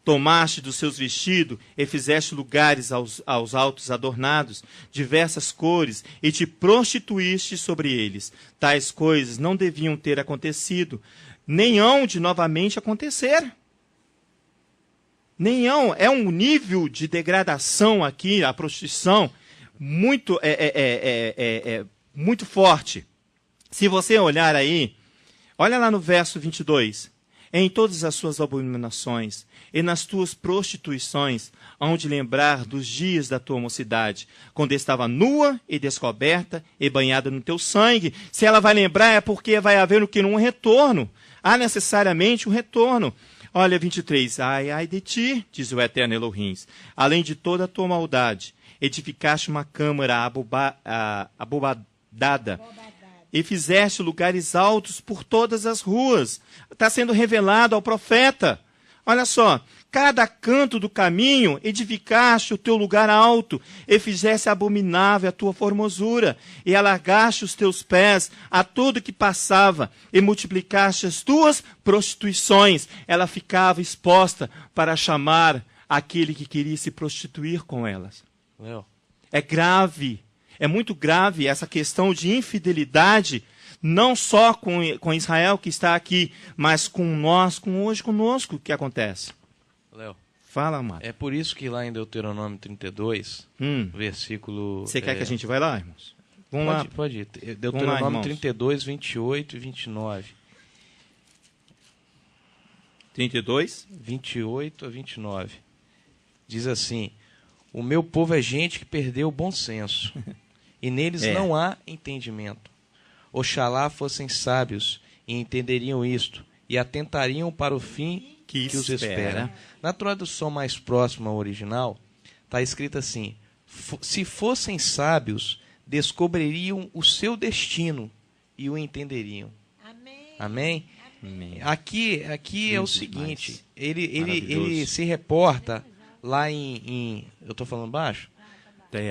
tomaste dos seus vestidos e fizeste lugares aos altos adornados, diversas cores, e te prostituíste sobre eles. Tais coisas não deviam ter acontecido, nem hão de novamente acontecer. Nem hão. É um nível de degradação aqui, a prostituição, muito, muito forte. Se você olhar aí, olha lá no verso 22. em todas as suas abominações e nas tuas prostituições, hão de lembrar dos dias da tua mocidade, quando estava nua e descoberta e banhada no teu sangue. Se ela vai lembrar, é porque vai haver o que? Um retorno. Há necessariamente um retorno. Olha, 23. Ai, ai de ti, diz o eterno Elohim, além de toda a tua maldade, edificaste uma câmara abobadada e fizeste lugares altos por todas as ruas. Está sendo revelado ao profeta. Olha só, cada canto do caminho edificaste o teu lugar alto, e fizeste abominável a tua formosura, e alargaste os teus pés a tudo que passava, e multiplicaste as tuas prostituições. Ela ficava exposta para chamar aquele que queria se prostituir com elas. É grave, é muito grave essa questão de infidelidade, não só com Israel que está aqui, mas com nós, hoje conosco, o que acontece. Léo, fala, Amado. É por isso que lá em Deuteronômio 32, versículo... Você quer que a gente vá lá, irmãos? Vamos lá. Pode ir. Deuteronômio lá, 32, 28 e 29. 32? 28 a 29. Diz assim: o meu povo é gente que perdeu o bom senso, e neles não há entendimento. Oxalá fossem sábios e entenderiam isto, e atentariam para o fim que os espera. Na tradução mais próxima ao original, está escrito assim: se fossem sábios, descobririam o seu destino e o entenderiam. Amém? Amém? Aqui é o seguinte, ele se reporta lá em eu estou falando baixo?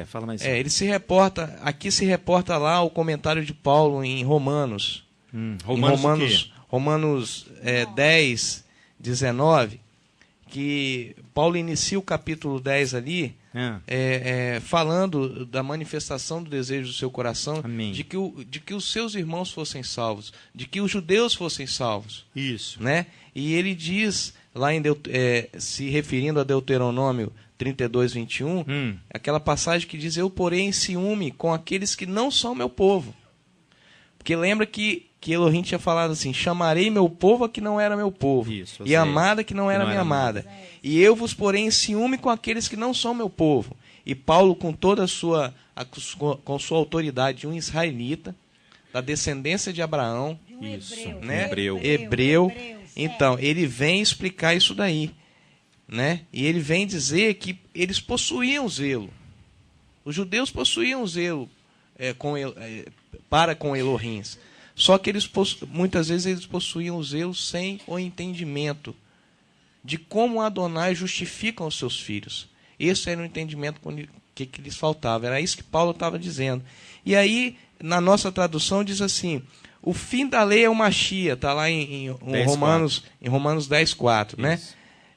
Fala mais. Ele se reporta, aqui se reporta lá o comentário de Paulo em Romanos. Romanos 10, 19, que Paulo inicia o capítulo 10 ali, falando da manifestação do desejo do seu coração, de que os seus irmãos fossem salvos, de que os judeus fossem salvos. Isso. Né? E ele diz, lá se referindo a Deuteronômio 32, 21, aquela passagem que diz: eu porei em ciúme com aqueles que não são meu povo. Porque lembra que Elohim tinha falado assim: chamarei meu povo a que não era meu povo, e amada que não era minha amada. E eu vos porei em ciúme com aqueles que não são meu povo. E Paulo, com toda a sua autoridade de um israelita, da descendência de Abraão, hebreu. Então, ele vem explicar isso daí. Né? E ele vem dizer que eles possuíam zelo. Os judeus possuíam zelo para com Elohim. Só que muitas vezes eles possuíam zelo sem o entendimento de como Adonai justifica os seus filhos. Esse era o entendimento que lhes faltava. Era isso que Paulo estava dizendo. E aí, na nossa tradução, diz assim: o fim da lei é o Machia. Está lá em Romanos 10, 4. Né?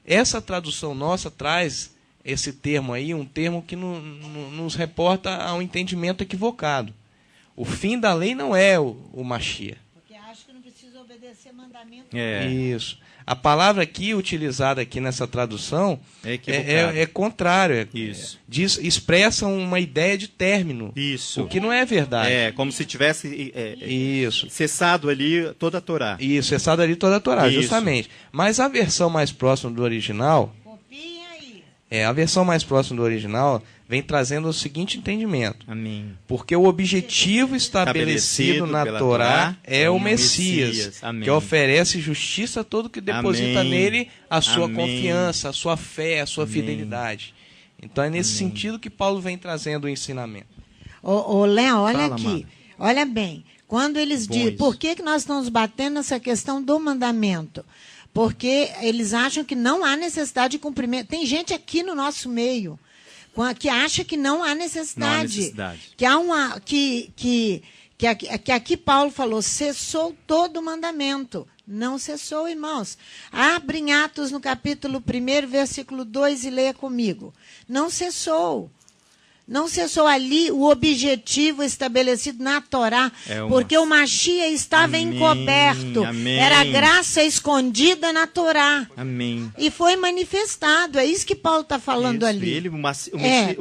Essa tradução nossa traz esse termo aí, um termo que nos reporta a um entendimento equivocado. O fim da lei não é o Machia. Porque acho que não precisa obedecer mandamento. Isso. A palavra aqui utilizada aqui nessa tradução é contrário. Isso. Expressa uma ideia de término. Isso. O que não é verdade. Como se tivesse cessado ali toda a Torá. Isso, cessado ali toda a Torá, justamente. Mas a versão mais próxima do original... Copiem aí. A versão mais próxima do original vem trazendo o seguinte entendimento. Amém. Porque o objetivo estabelecido na Torá é o Messias, que oferece justiça a todo que deposita nele a sua confiança, a sua fé, a sua fidelidade. Então é nesse sentido que Paulo vem trazendo o ensinamento. Léo, olha aqui. Olha bem. Quando eles dizem, por que nós estamos batendo nessa questão do mandamento? Porque eles acham que não há necessidade de cumprimento. Tem gente aqui no nosso meio que acha que não há necessidade. Que há que aqui Paulo falou: cessou todo o mandamento. Não cessou, irmãos. Abrem Atos no capítulo 1, versículo 2 e leia comigo. Não cessou. Não cessou ali o objetivo estabelecido na Torá, porque o Machia estava encoberto. Era a graça escondida na Torá. E foi manifestado. É isso que Paulo está falando ali.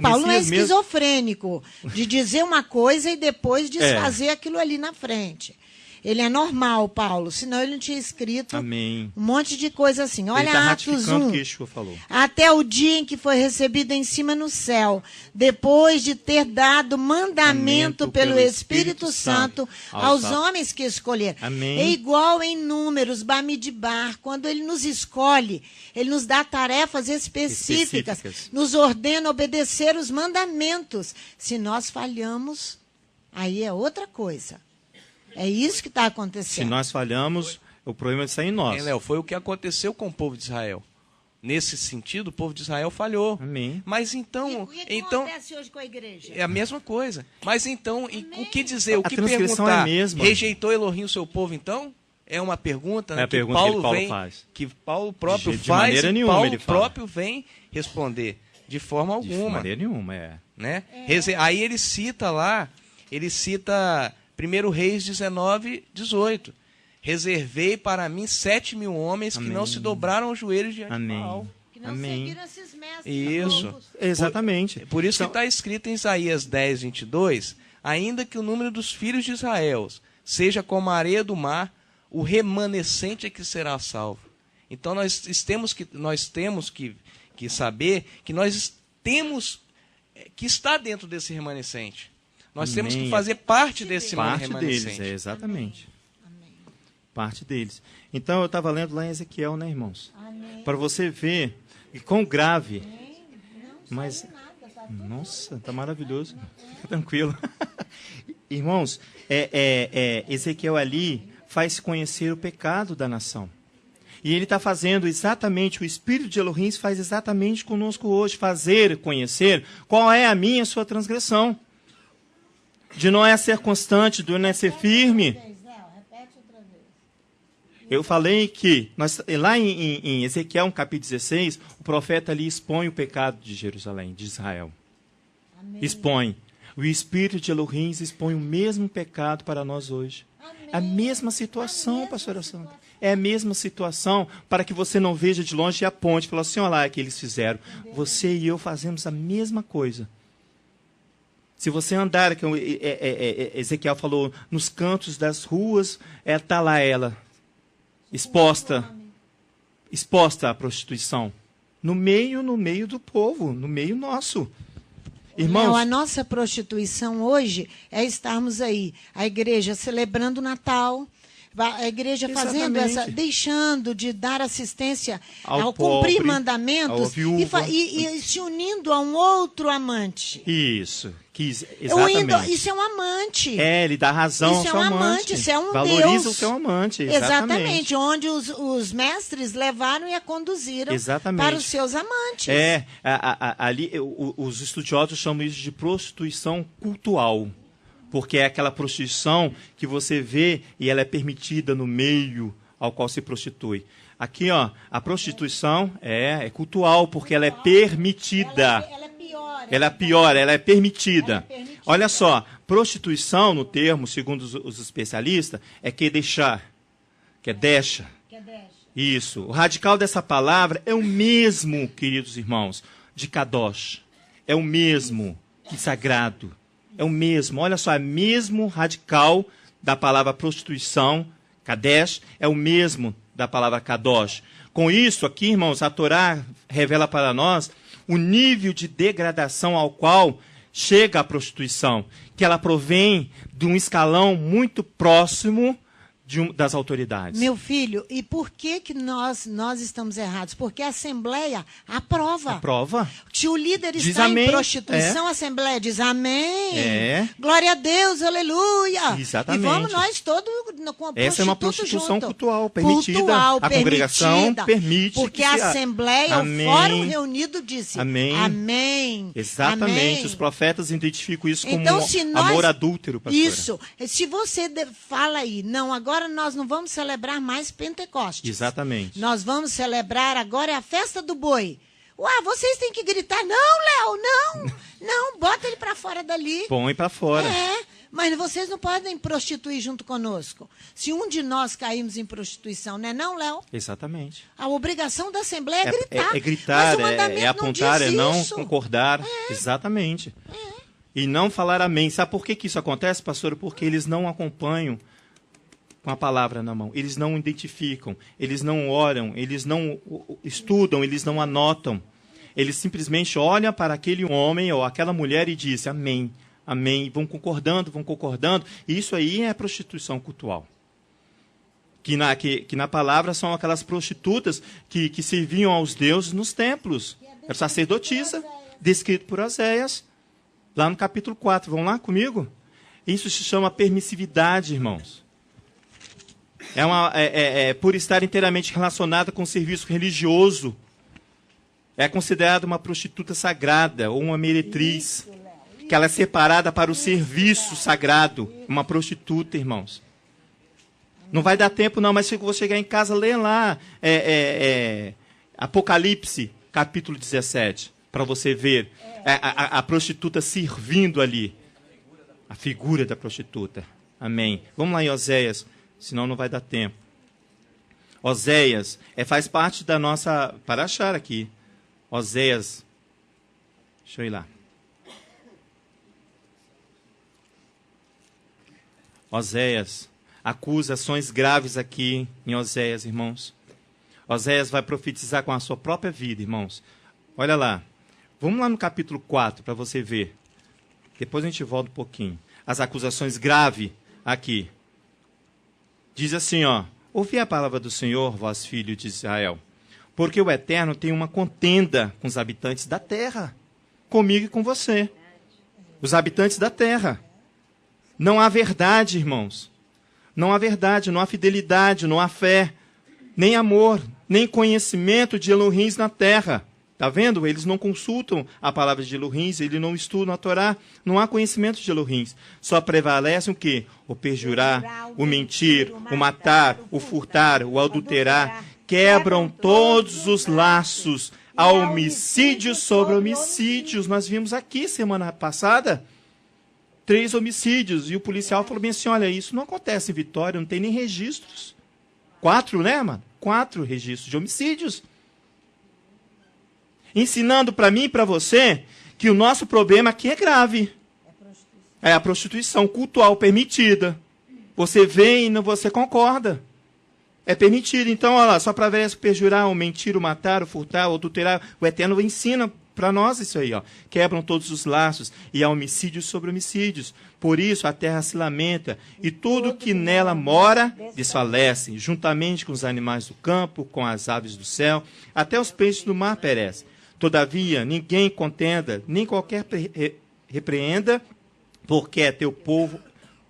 Paulo não é esquizofrênico de dizer uma coisa e depois desfazer aquilo ali na frente. Ele é normal, Paulo, senão ele não tinha escrito Amém. um monte de coisa assim. Ele Olha está Atos ratificando 1. o que Yeshua falou. Até o dia em que foi recebido em cima no céu, depois de ter dado mandamento pelo Espírito Santo aos homens que escolheram. Amém. É igual em Números, Bamidbar, quando ele nos escolhe, ele nos dá tarefas específicas, nos ordena obedecer os mandamentos. Se nós falhamos, aí é outra coisa. É isso que está acontecendo. Se nós falhamos, o problema está em nós. Léo, foi o que aconteceu com o povo de Israel. Nesse sentido, o povo de Israel falhou. Amém. Mas então... E o que acontece hoje com a igreja? É a mesma coisa. Mas então, o que dizer? O A que transgressão perguntar? é a mesma. Rejeitou Elohim o seu povo, então? É uma pergunta, né, É a pergunta que Paulo faz. Que Paulo próprio De faz maneira e nenhuma Paulo ele fala. próprio vem responder. De forma De alguma. maneira nenhuma, é. Né? Aí ele cita lá, 1 Reis 19, 18. Reservei para mim 7.000 homens que não se dobraram os joelhos diante de Baal. Que não Amém. seguiram esses mestres. Isso. loucos. Exatamente. Por isso Então, que está escrito em Isaías 10, 22, ainda que o número dos filhos de Israel seja como a areia do mar, o remanescente é que será salvo. Então nós temos que saber que nós temos que estar dentro desse remanescente. Nós temos que fazer parte desse parte remanescente. deles, exatamente. Amém. Parte deles. Então, eu estava lendo lá em Ezequiel, né, irmãos? Amém. Para você ver e quão grave. Não Mas, saiu nada, tá tudo nossa, tá maravilhoso. Fica tranquilo. Irmãos, Ezequiel ali faz conhecer o pecado da nação. E ele está fazendo exatamente, o Espírito de Elohim faz exatamente conosco hoje, fazer conhecer qual é a minha e a sua transgressão. De não é ser constante, de não é ser firme. Repete outra vez. Eu falei que, lá em Ezequiel, capítulo 16, o profeta ali expõe o pecado de Jerusalém, de Israel. Amém. Expõe. O Espírito de Elohim expõe o mesmo pecado para nós hoje. Amém. A mesma situação, A mesma pastora situação. Sandra. É a mesma situação para que você não veja de longe e aponte. Fala assim, olha lá o que eles fizeram. Você e eu fazemos a mesma coisa. Se você andar, que Ezequiel falou, nos cantos das ruas, está lá ela, exposta à prostituição. No meio do povo, no meio nosso. Irmãos, Léo, a nossa prostituição hoje é estarmos aí, a igreja celebrando o Natal, a igreja fazendo Exatamente. deixando de dar assistência Ao cumprir pobre, mandamentos à viúva. e se unindo a um outro amante. isso, exatamente. Isso é um amante. Ele dá razão Isso ao seu é um amante. amante, isso é um Valoriza Deus. o seu amante, Exatamente, onde os mestres levaram e a conduziram Exatamente. para os seus amantes. Ali os estudiosos chamam isso de prostituição cultual. Porque é aquela prostituição que você vê e ela é permitida no meio ao qual se prostitui. Aqui, ó, a prostituição é cultual, porque ela é permitida. Ela é pior. Ela é pior, ela é permitida. Olha só, prostituição, no termo, segundo os especialistas, é que deixar, que é deixa. Isso. O radical dessa palavra é o mesmo, queridos irmãos, de kadosh. É o mesmo que sagrado. É o mesmo. Olha só, é o mesmo radical da palavra prostituição, kadesh, é o mesmo da palavra kadosh. Com isso aqui, irmãos, a Torá revela para nós o nível de degradação ao qual chega a prostituição, que ela provém de um escalão muito próximo das autoridades. Meu filho, e por que nós estamos errados? Porque a Assembleia aprova. Aprova. Se o líder Diz está amém. em prostituição, a Assembleia diz amém. É. Glória a Deus, aleluia. Exatamente. E vamos nós todos com a Essa é uma prostituta prostituição junto. cultural, permitida. Cultural, A congregação permite. Porque que a se- Assembleia, Amém. o fórum reunido disse Amém. amém. Exatamente. Amém. Os profetas identificam isso como Então, se nós... amor adúltero, pastora. Isso. Se você fala aí, não, agora nós não vamos celebrar mais Pentecostes. Exatamente. Nós vamos celebrar agora a festa do boi. Ué, vocês têm que gritar, não, Léo, não. Não, bota ele para fora dali. Põe para fora. Mas vocês não podem prostituir junto conosco. Se um de nós caímos em prostituição, não é não, Léo? Exatamente. A obrigação da Assembleia é gritar. É gritar, Mas o mandamento é apontar, não é diz não isso. concordar. Exatamente. E não falar amém. Sabe por que isso acontece, pastor? Porque eles não acompanham com a palavra na mão. Eles não identificam, eles não oram, eles não estudam, eles não anotam. Eles simplesmente olham para aquele homem ou aquela mulher e dizem amém, amém. Vão concordando, vão concordando. E isso aí é prostituição cultual. Que na palavra são aquelas prostitutas que serviam aos deuses nos templos. Era sacerdotisa, descrito por Oséias, lá no capítulo 4. Vão lá comigo? Isso se chama permissividade, irmãos. Por estar inteiramente relacionada com o serviço religioso. É considerada uma prostituta sagrada ou uma meretriz. Que ela é separada para o serviço sagrado. Uma prostituta, irmãos. Não vai dar tempo não, mas se você chegar em casa, lê lá Apocalipse, capítulo 17. Para você ver a prostituta servindo ali. A figura da prostituta. Amém. Vamos lá em Oséias, senão não vai dar tempo. Oséias faz parte da nossa... Para achar aqui. Oséias. Deixa eu ir lá. Oséias. Acusações graves aqui em Oséias, irmãos. Oséias vai profetizar com a sua própria vida, irmãos. Olha lá. Vamos lá no capítulo 4 para você ver. Depois a gente volta um pouquinho. As acusações graves aqui. Diz assim, ó. Ouvi a palavra do Senhor, vós filhos de Israel. Porque o Eterno tem uma contenda com os habitantes da terra. Comigo e com você. Os habitantes da terra. Não há verdade, irmãos. Não há verdade, não há fidelidade, não há fé. Nem amor, nem conhecimento de Elohim na terra. Está vendo? Eles não consultam a palavra de Elohim, eles não estudam a Torá. Não há conhecimento de Elohim. Só prevalecem o quê? O perjurar, o mentir, o matar, o furtar, o adulterar. Quebram todos os laços. Há homicídios sobre homicídios. Nós vimos aqui semana passada 3 homicídios. E o policial falou bem assim, olha, isso não acontece em Vitória, não tem nem registros. 4, né, mano? 4 registros de homicídios. Ensinando para mim e para você que o nosso problema aqui é grave. É a prostituição cultural permitida. Você vem e não você concorda. É permitido. Então, olha lá, só para ver, perjurar, o mentir, o matar, o furtar, o adulterar, o Eterno ensina para nós isso aí, ó. Quebram todos os laços e há homicídios sobre homicídios. Por isso a terra se lamenta e tudo que nela mora desfalece, juntamente com os animais do campo, com as aves do céu, até os peixes do mar perecem. Todavia, ninguém contenda, nem qualquer repreenda, porque é teu povo,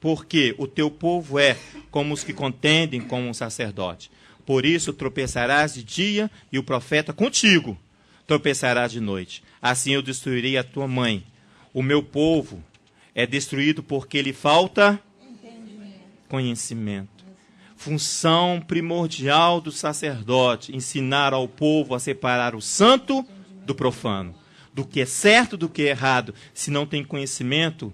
porque o teu povo é como os que contendem com um sacerdote. Por isso tropeçarás de dia e o profeta contigo tropeçarás de noite. Assim eu destruirei a tua mãe. O meu povo é destruído porque lhe falta conhecimento. Função primordial do sacerdote, ensinar ao povo a separar o santo do profano, do que é certo do que é errado. Se não tem conhecimento,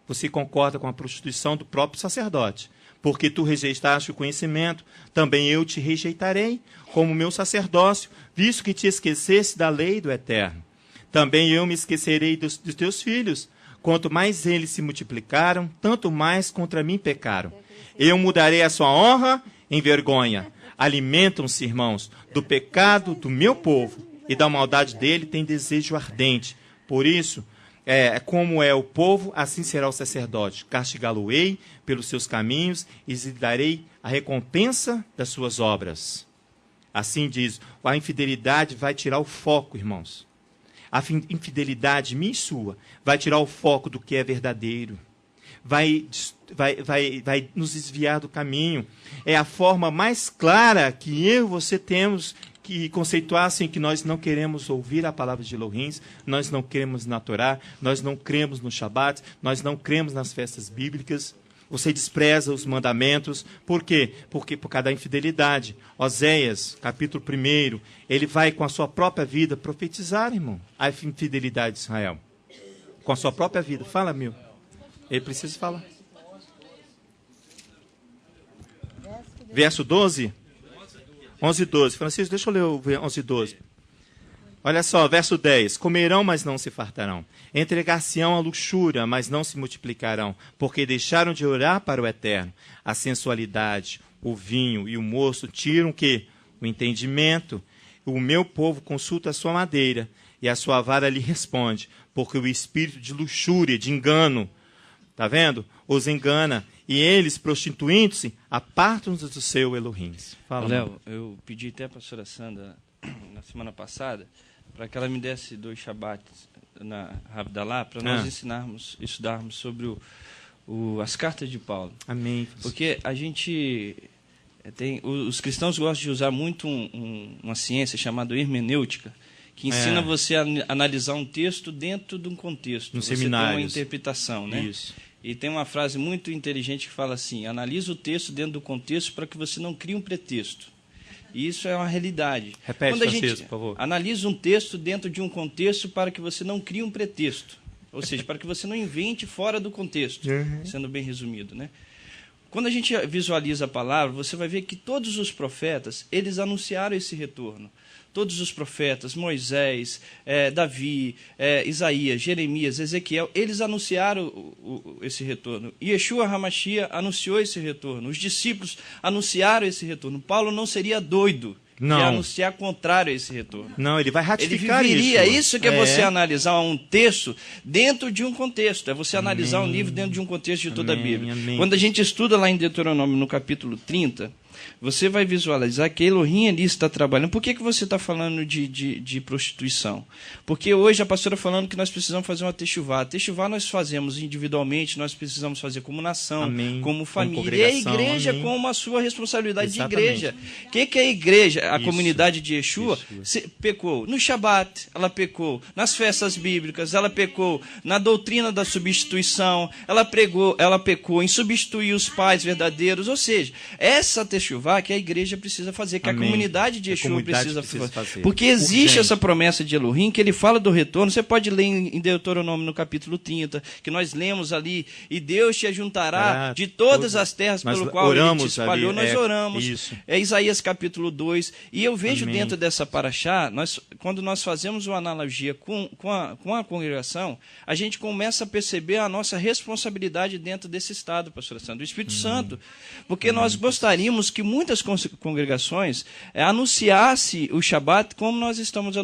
você concorda com a prostituição do próprio sacerdote. Porque tu rejeitaste o conhecimento, também eu te rejeitarei, como meu sacerdócio, visto que te esquecesse da lei do Eterno. Também eu me esquecerei dos teus filhos. Quanto mais eles se multiplicaram, tanto mais contra mim pecaram. Eu mudarei a sua honra em vergonha. Alimentam-se, irmãos, do pecado do meu povo, e da maldade dele tem desejo ardente. Por isso, como é o povo, assim será o sacerdote. Castigá-lo-ei pelos seus caminhos e lhe darei a recompensa das suas obras. Assim diz, a infidelidade vai tirar o foco, irmãos. A infidelidade minha e sua vai tirar o foco do que é verdadeiro. Vai nos desviar do caminho. É a forma mais clara que eu e você temos que conceituar assim, que nós não queremos ouvir a palavra de Elohim, nós não queremos na Torá, nós não cremos no Shabat, nós não cremos nas festas bíblicas. Você despreza os mandamentos. Por quê? Porque por causa da infidelidade. Oséias, capítulo 1, ele vai com a sua própria vida profetizar, irmão, a infidelidade de Israel. Com a sua própria vida. Fala, meu. Ele precisa falar. Verso 12. 11 e 12. Francisco, deixa eu ler o 11 e 12. Olha só, verso 10. Comerão, mas não se fartarão. Entregar-se-ão à luxúria, mas não se multiplicarão, porque deixaram de orar para o Eterno. A sensualidade, o vinho e o moço tiram o quê? O entendimento. O meu povo consulta a sua madeira, e a sua vara lhe responde, porque o espírito de luxúria, de engano, tá vendo? Os engana, e eles, prostituindo-se, apartam-se do seu Elohim. Fala, Léo, eu pedi até a pastora Sandra, na semana passada, para que ela me desse 2 Shabbats na Havdalah, para nós estudarmos sobre as cartas de Paulo. Amém. Porque a gente os cristãos gostam de usar muito uma ciência chamada hermenêutica, que ensina você a analisar um texto dentro de um contexto. Nos você seminários. tem uma interpretação, né? Isso. E tem uma frase muito inteligente que fala assim: analisa o texto dentro do contexto para que você não crie um pretexto. E isso é uma realidade. Repete, Quando a Francisco, gente por favor. analisa um texto dentro de um contexto para que você não crie um pretexto. Ou seja, para que você não invente fora do contexto, sendo bem resumido, né? Quando a gente visualiza a palavra, você vai ver que todos os profetas, eles anunciaram esse retorno. Todos os profetas, Moisés, Davi, Isaías, Jeremias, Ezequiel, eles anunciaram esse retorno. Yeshua HaMashiach anunciou esse retorno. Os discípulos anunciaram esse retorno. Paulo não seria doido de anunciar contrário a esse retorno. Não, ele vai ratificar ele viveria isso. Isso que é você analisar um texto dentro de um contexto. É você analisar um livro dentro de um contexto de toda a Bíblia. Amém. Quando a gente estuda lá em Deuteronômio, no capítulo 30, você vai visualizar que Elohim ali está trabalhando. Por que você está falando de prostituição? Porque hoje a pastora falando que nós precisamos fazer uma techuvá. A techuvá nós fazemos individualmente, nós precisamos fazer como nação, como família. E a igreja com a sua responsabilidade de igreja. O que é a igreja? A comunidade de Yeshua pecou no Shabat, ela pecou nas festas bíblicas, ela pecou na doutrina da substituição, ela pecou em substituir os pais verdadeiros. Ou seja, essa techuvá que a igreja precisa fazer, que a comunidade de Yeshua precisa fazer. Porque existe essa promessa de Elohim, que ele fala do retorno. Você pode ler em Deuteronômio no capítulo 30, que nós lemos ali, e Deus te ajuntará de todas as terras pelo qual ele te espalhou. Nós oramos. Isso. É Isaías capítulo 2. E eu vejo dentro dessa paraxá, quando nós fazemos uma analogia com a congregação, a gente começa a perceber a nossa responsabilidade dentro desse estado, pastor Sandro, do Espírito Santo. Porque nós gostaríamos que muitas congregações anunciasse o Shabat como nós estamos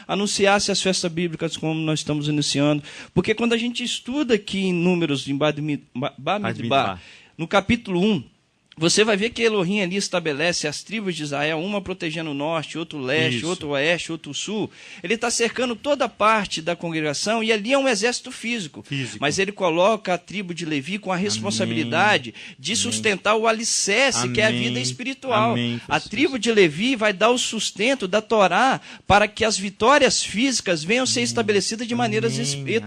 anunciasse as festas bíblicas como nós estamos anunciando. Porque quando a gente estuda aqui em Números, em Bamidbar, no capítulo 1, você vai ver que Elohim ali estabelece as tribos de Israel, uma protegendo o norte, outro o leste, outro o oeste, outro o sul. Ele está cercando toda parte da congregação e ali é um exército físico. Mas ele coloca a tribo de Levi com a responsabilidade de sustentar o alicerce, que é a vida espiritual. A tribo de Levi vai dar o sustento da Torá para que as vitórias físicas venham ser estabelecidas de maneira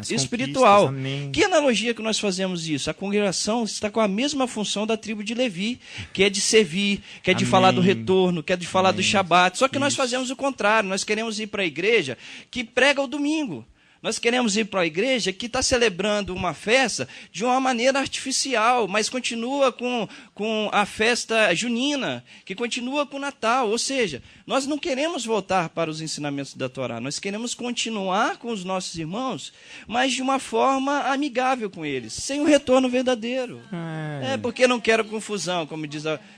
espiritual. Que analogia que nós fazemos isso? A congregação está com a mesma função da tribo de Levi, que é de servir, que é de falar do retorno, que é de falar do Shabat. Só que nós fazemos o contrário. Nós queremos ir para a igreja que prega o domingo. Nós queremos ir para a igreja que está celebrando uma festa de uma maneira artificial, mas continua com a festa junina, que continua com o Natal. Ou seja, nós não queremos voltar para os ensinamentos da Torá, nós queremos continuar com os nossos irmãos, mas de uma forma amigável com eles, sem um retorno verdadeiro. Porque não quero confusão, como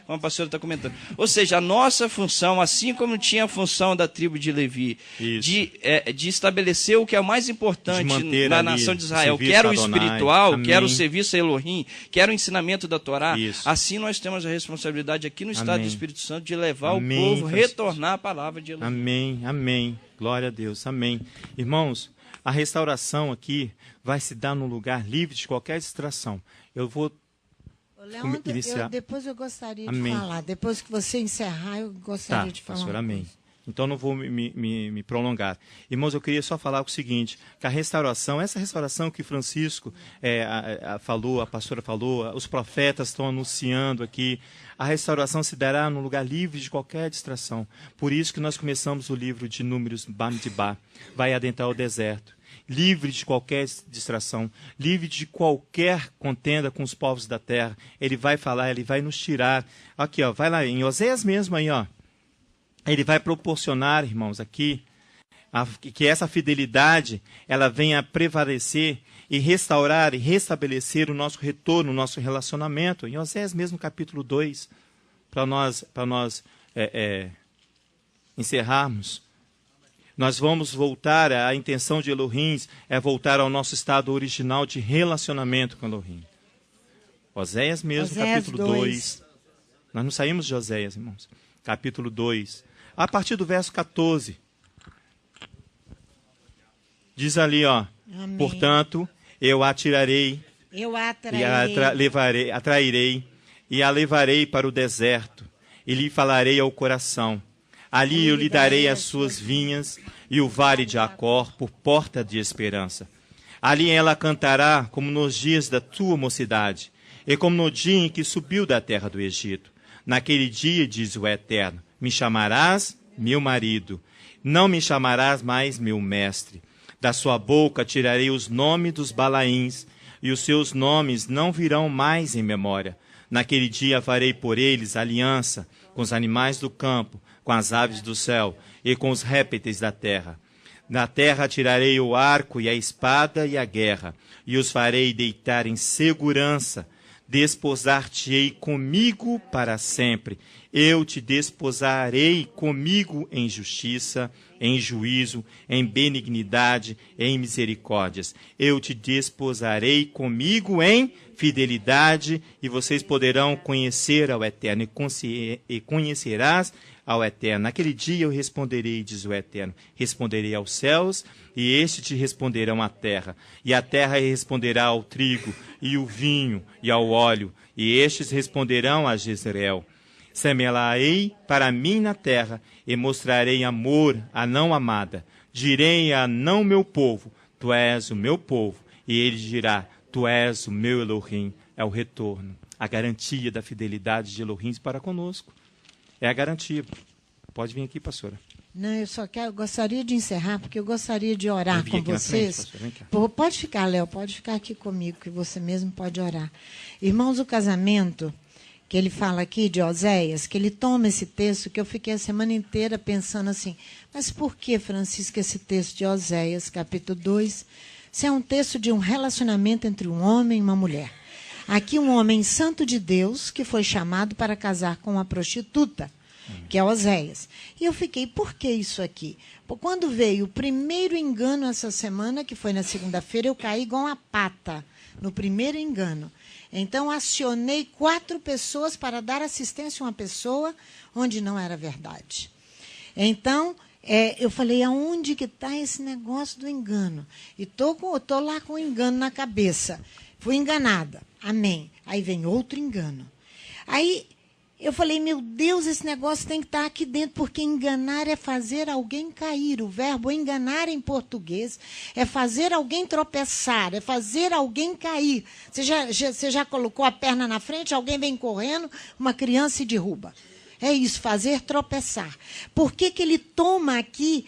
a pastora está comentando. Ou seja, a nossa função, assim como tinha a função da tribo de Levi, de estabelecer o que é mais importante na nação de Israel, que era o espiritual, que era o serviço a Elohim, que era o ensinamento da Torá, assim nós temos a responsabilidade aqui no estado do Espírito Santo de levar o povo a retornar à palavra de Elohim. Amém. Glória a Deus. Amém. Irmãos, a restauração aqui vai se dar num lugar livre de qualquer distração. Eu vou iniciar. Depois eu gostaria de falar. Depois que você encerrar, eu gostaria de falar. Pastor, amém. Então não vou me prolongar. Irmãos, eu queria só falar o seguinte, que a restauração, essa restauração que Francisco falou, a pastora falou, os profetas estão anunciando aqui, a restauração se dará num lugar livre de qualquer distração. Por isso que nós começamos o livro de Números, Bamidbar, vai adentrar o deserto. Livre de qualquer distração, livre de qualquer contenda com os povos da terra. Ele vai falar, ele vai nos tirar. Aqui, vai lá em Oséias mesmo aí, Ele vai proporcionar, irmãos, aqui, que essa fidelidade ela venha prevalecer e restaurar e restabelecer o nosso retorno, o nosso relacionamento. Em Oséias mesmo, capítulo 2, para nós encerrarmos, nós vamos voltar, a intenção de Elohim é voltar ao nosso estado original de relacionamento com Elohim. Oséias mesmo, capítulo 2. Nós não saímos de Oséias, irmãos. Capítulo 2. A partir do verso 14. Diz ali, ó. Amém. Portanto, eu a tirarei. Eu a atrairei e a levarei para o deserto e lhe falarei ao coração. Ali eu lhe darei as suas vinhas e o vale de Acor por porta de esperança. Ali ela cantará como nos dias da tua mocidade e como no dia em que subiu da terra do Egito. Naquele dia, diz o Eterno, me chamarás meu marido, não me chamarás mais meu mestre. Da sua boca tirarei os nomes dos Balaíns, e os seus nomes não virão mais em memória. Naquele dia farei por eles aliança com os animais do campo, com as aves do céu e com os répteis da terra. Na terra tirarei o arco e a espada e a guerra, e os farei deitar em segurança. Desposar-te-ei comigo para sempre. Eu te desposarei comigo em justiça, em juízo, em benignidade, em misericórdias. Eu te desposarei comigo em fidelidade, e vocês poderão conhecer ao Eterno, e conhecerás ao Eterno. Naquele dia eu responderei, diz o Eterno, responderei aos céus, e estes te responderão à terra. E a terra responderá ao trigo, e o vinho, e ao óleo, e estes responderão a Jezreel. Semeá-la-ei para mim na terra, e mostrarei amor à não amada. Direi a não meu povo, tu és o meu povo, e ele dirá, tu és o meu Elohim. É o retorno, a garantia da fidelidade de Elohim para conosco. É a garantia. Pode vir aqui, pastora. Não, eu gostaria de encerrar, porque eu gostaria de orar com vocês. Frente, pode ficar, Léo, pode ficar aqui comigo, que você mesmo pode orar. Irmãos, o casamento, que ele fala aqui de Oséias, que ele toma esse texto, que eu fiquei a semana inteira pensando assim, mas por que, Francisco, esse texto de Oséias, capítulo 2, se é um texto de um relacionamento entre um homem e uma mulher? Aqui um homem santo de Deus, que foi chamado para casar com uma prostituta, que é Oséias. E eu fiquei, por que isso aqui? Quando veio o primeiro engano essa semana, que foi na segunda-feira, eu caí igual uma pata no primeiro engano. Então, acionei 4 pessoas para dar assistência a uma pessoa onde não era verdade. Então, eu falei, aonde que está esse negócio do engano? E estou lá com o engano na cabeça. Fui enganada. Amém. Aí vem outro engano. Aí eu falei, meu Deus, esse negócio tem que estar aqui dentro, porque enganar é fazer alguém cair. O verbo enganar em português é fazer alguém tropeçar, é fazer alguém cair. Você já colocou a perna na frente, alguém vem correndo, uma criança se derruba. É isso, fazer tropeçar. Por que ele toma aqui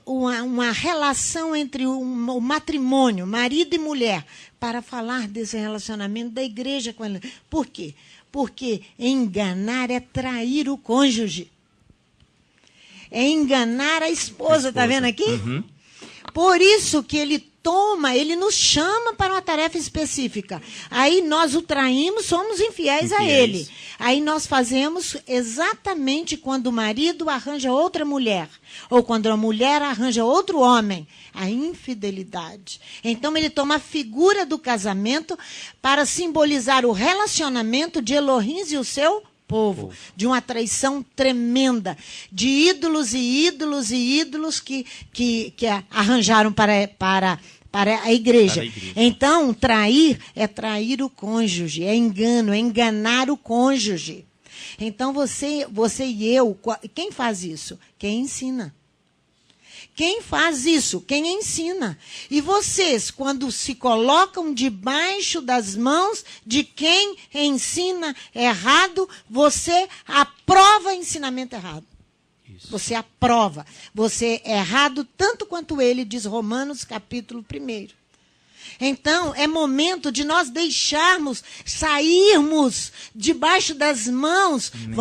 uma relação entre o matrimônio, marido e mulher, para falar desse relacionamento da igreja com ela? Por quê? Porque enganar é trair o cônjuge. É enganar a esposa. Está vendo aqui? Uhum. Por isso que ele nos chama para uma tarefa específica. Aí nós o traímos, somos infiéis a ele. Aí nós fazemos exatamente quando o marido arranja outra mulher, ou quando a mulher arranja outro homem, a infidelidade. Então ele toma a figura do casamento para simbolizar o relacionamento de Elohim e o seu povo, de uma traição tremenda, de ídolos e ídolos e ídolos que arranjaram para a igreja. Então, trair é trair o cônjuge, é engano, é enganar o cônjuge. Então, você e eu, quem faz isso? Quem ensina. Quem faz isso? Quem ensina. E vocês, quando se colocam debaixo das mãos de quem ensina errado, você aprova ensinamento errado. Isso. Você aprova. Você é errado tanto quanto ele, diz Romanos, capítulo 1. Então, é momento de nós sairmos debaixo das mãos. Amém.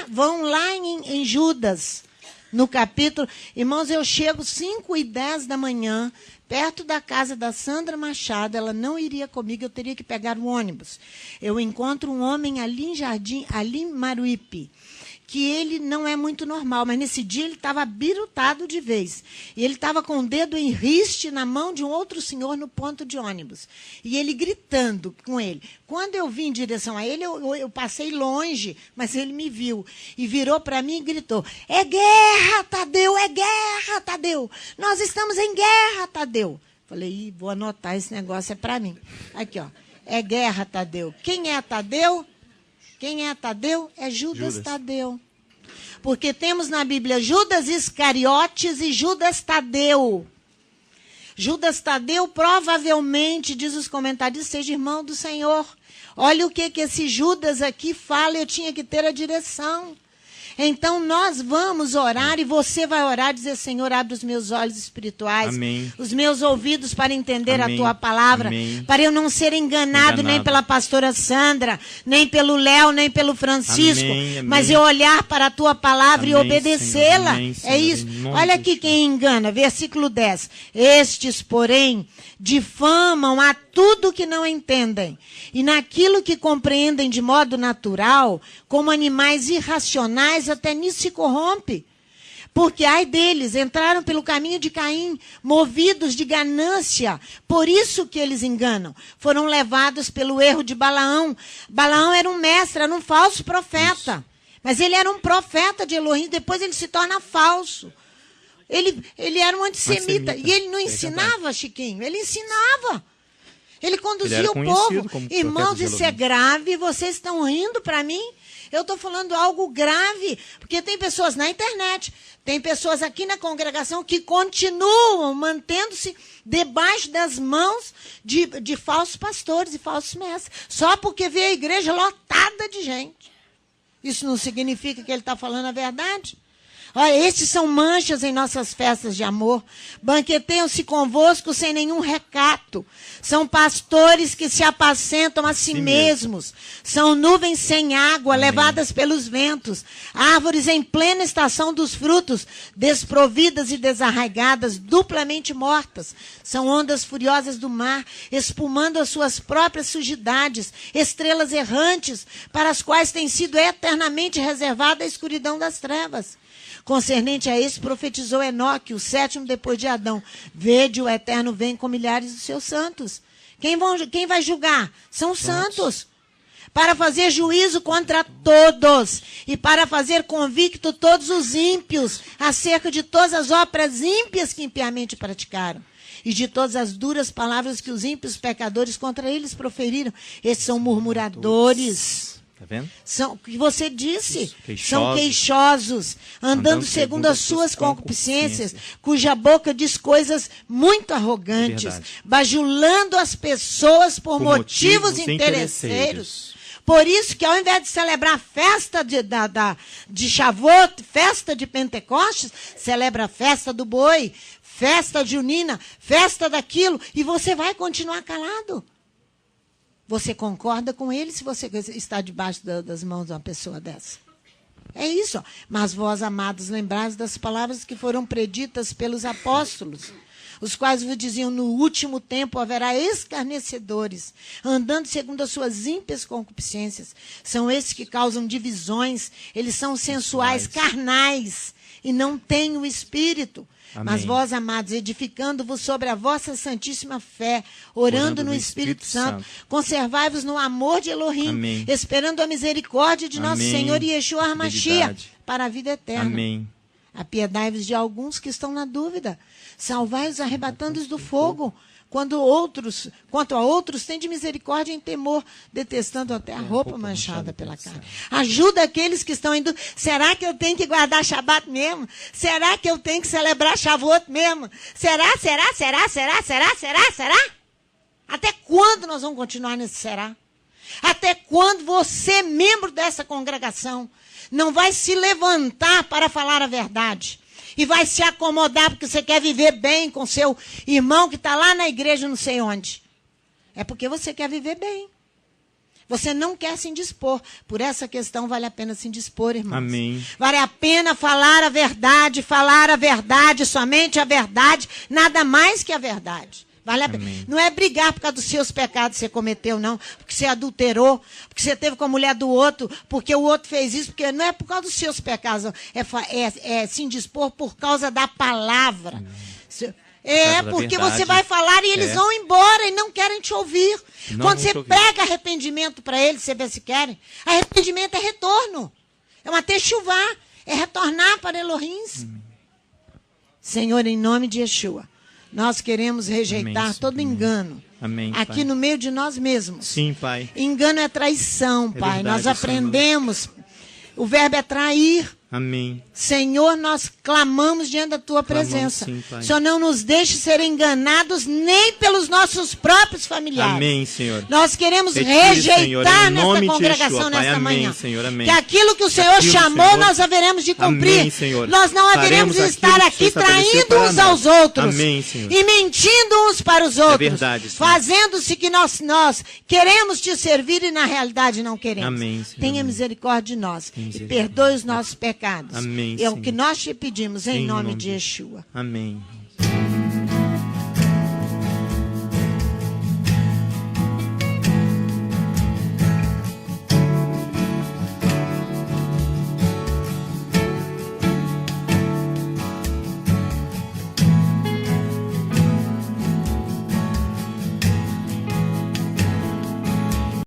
Vão lá em Judas. no capítulo... Irmãos, eu chego 5h10 da manhã, perto da casa da Sandra Machado, ela não iria comigo, eu teria que pegar o ônibus. Eu encontro um homem ali em Jardim, ali em Maruípe, que ele não é muito normal, mas nesse dia ele estava birutado de vez. E ele estava com o dedo em riste na mão de um outro senhor no ponto de ônibus. E ele gritando com ele. Quando eu vim em direção a ele, eu passei longe, mas ele me viu. E virou para mim e gritou, é guerra, Tadeu, é guerra, Tadeu. Nós estamos em guerra, Tadeu. Falei, vou anotar, esse negócio é para mim. Aqui, ó, é guerra, Tadeu. Quem é Tadeu? Quem é Tadeu? É Judas Tadeu. Porque temos na Bíblia Judas Iscariotes e Judas Tadeu. Judas Tadeu provavelmente, diz os comentaristas, seja irmão do Senhor. Olha o que esse Judas aqui fala, eu tinha que ter a direção. Então, nós vamos orar e você vai orar e dizer, Senhor, abre os meus olhos espirituais, Amém. Os meus ouvidos para entender Amém. a Tua palavra, Amém. para eu não ser enganado nem pela pastora Sandra, nem pelo Léo, nem pelo Francisco, Amém. mas eu olhar para a Tua palavra e Amém, obedecê-la. Senhor. Amém, Senhor. É isso. Em nome Olha de aqui Jesus. quem engana, versículo 10. Estes, porém, difamam a tudo que não entendem, e naquilo que compreendem de modo natural, como animais irracionais, até nisso se corrompe. Porque, ai deles, entraram pelo caminho de Caim, movidos de ganância. Por isso que eles enganam. Foram levados pelo erro de Balaão. Balaão era um mestre, era um falso profeta. Isso. Mas ele era um profeta de Elohim, depois ele se torna falso. Ele era um antissemita. E ele não ensinava, Chiquinho, ele ensinava. Ele conduzia o povo. Irmãos, isso é grave, vocês estão rindo para mim? Eu estou falando algo grave, porque tem pessoas na internet, tem pessoas aqui na congregação que continuam mantendo-se debaixo das mãos de falsos pastores e falsos mestres, só porque vê a igreja lotada de gente. Isso não significa que ele está falando a verdade? Olha, estes são manchas em nossas festas de amor. Banqueteiam-se convosco sem nenhum recato. São pastores que se apacentam a si mesmos. São nuvens sem água, Amém. Levadas pelos ventos. Árvores em plena estação dos frutos, desprovidas e desarraigadas, duplamente mortas. São ondas furiosas do mar, espumando as suas próprias sujidades. Estrelas errantes, para as quais tem sido eternamente reservada a escuridão das trevas. Concernente a esse, profetizou Enoque, o 7º depois de Adão. Vede, o Eterno vem com milhares dos seus santos. Quem vai julgar? São os santos. Para fazer juízo contra todos. E para fazer convicto todos os ímpios, acerca de todas as obras ímpias que impiamente praticaram. E de todas as duras palavras que os ímpios pecadores contra eles proferiram. Esses são murmuradores. Tá vendo? São, que você disse, queixosos. São queixosos, andando segundo as suas concupiscências, cuja boca diz coisas muito arrogantes, bajulando as pessoas por motivos interesseiros. Por isso que ao invés de celebrar a festa de Shavuot, festa de Pentecostes, celebra a festa do boi, festa junina, festa daquilo, e você vai continuar calado. Você concorda com ele se você está debaixo das mãos de uma pessoa dessa? É isso. Mas vós, amados, lembrais das palavras que foram preditas pelos apóstolos, os quais vos diziam, no último tempo haverá escarnecedores, andando segundo as suas ímpias concupiscências. São esses que causam divisões, eles são sensuais, carnais, e não têm o Espírito. Amém. Mas vós, amados, edificando-vos sobre a vossa santíssima fé, orando no Espírito Santo, conservai-vos no amor de Elohim, Amém. Esperando a misericórdia de nosso Senhor Yeshua HaMashiach para a vida eterna. Amém. Apiedai-vos de alguns que estão na dúvida, salvai-os arrebatando-os do fogo. Quanto a outros, tende misericórdia em temor, detestando até a roupa manchada pela carne. Ajuda aqueles que estão em dúvida. Será que eu tenho que guardar Shabat mesmo? Será que eu tenho que celebrar Shavuot mesmo? Será? Até quando nós vamos continuar nesse será? Até quando você, membro dessa congregação, não vai se levantar para falar a verdade? E vai se acomodar porque você quer viver bem com seu irmão que está lá na igreja não sei onde. É porque você quer viver bem. Você não quer se indispor. Por essa questão, vale a pena se indispor, irmãos. Amém. Vale a pena falar a verdade, somente a verdade, nada mais que a verdade. Vale a pena. Não é brigar por causa dos seus pecados que você cometeu, não. Porque você adulterou, porque você teve com a mulher do outro, porque o outro fez isso, porque não é por causa dos seus pecados, não. É se indispor por causa da palavra. Porque você vai falar e eles vão embora e não querem te ouvir. Quando você prega arrependimento para eles, você vê se querem. Arrependimento é retorno. É uma techuvá. É retornar para Elohim. Senhor, em nome de Yeshua, nós queremos rejeitar todo engano. Amém, aqui Pai. No meio de nós mesmos. Sim, Pai. Engano é traição, Pai. Verdade, nós aprendemos. O verbo é trair. Amém. Senhor, nós clamamos diante da Tua presença. Sim, Pai. Senhor, não nos deixe ser enganados nem pelos nossos próprios familiares. Amém, Senhor. Nós queremos Retire, rejeitar Senhor, em nesta nome de congregação, Yeshua, Pai. nesta Amém, manhã. Senhor, amém. Que aquilo que o Senhor Aquilo, chamou, Senhor, nós haveremos de cumprir. Amém, Senhor. Nós não haveremos de Faremos estar aquilo que aqui o Senhor estabeleceu traindo para uns nós. aos outros. Amém, Senhor. E mentindo uns para os outros. verdade, Senhor. Fazendo-se que nós queremos te servir e na realidade não queremos. Amém, Senhor. Tenha misericórdia de nós. E misericórdia. perdoe os nossos pecados. Amém, É o Senhor. que nós te pedimos em Em nome nome de Yeshua. Amém.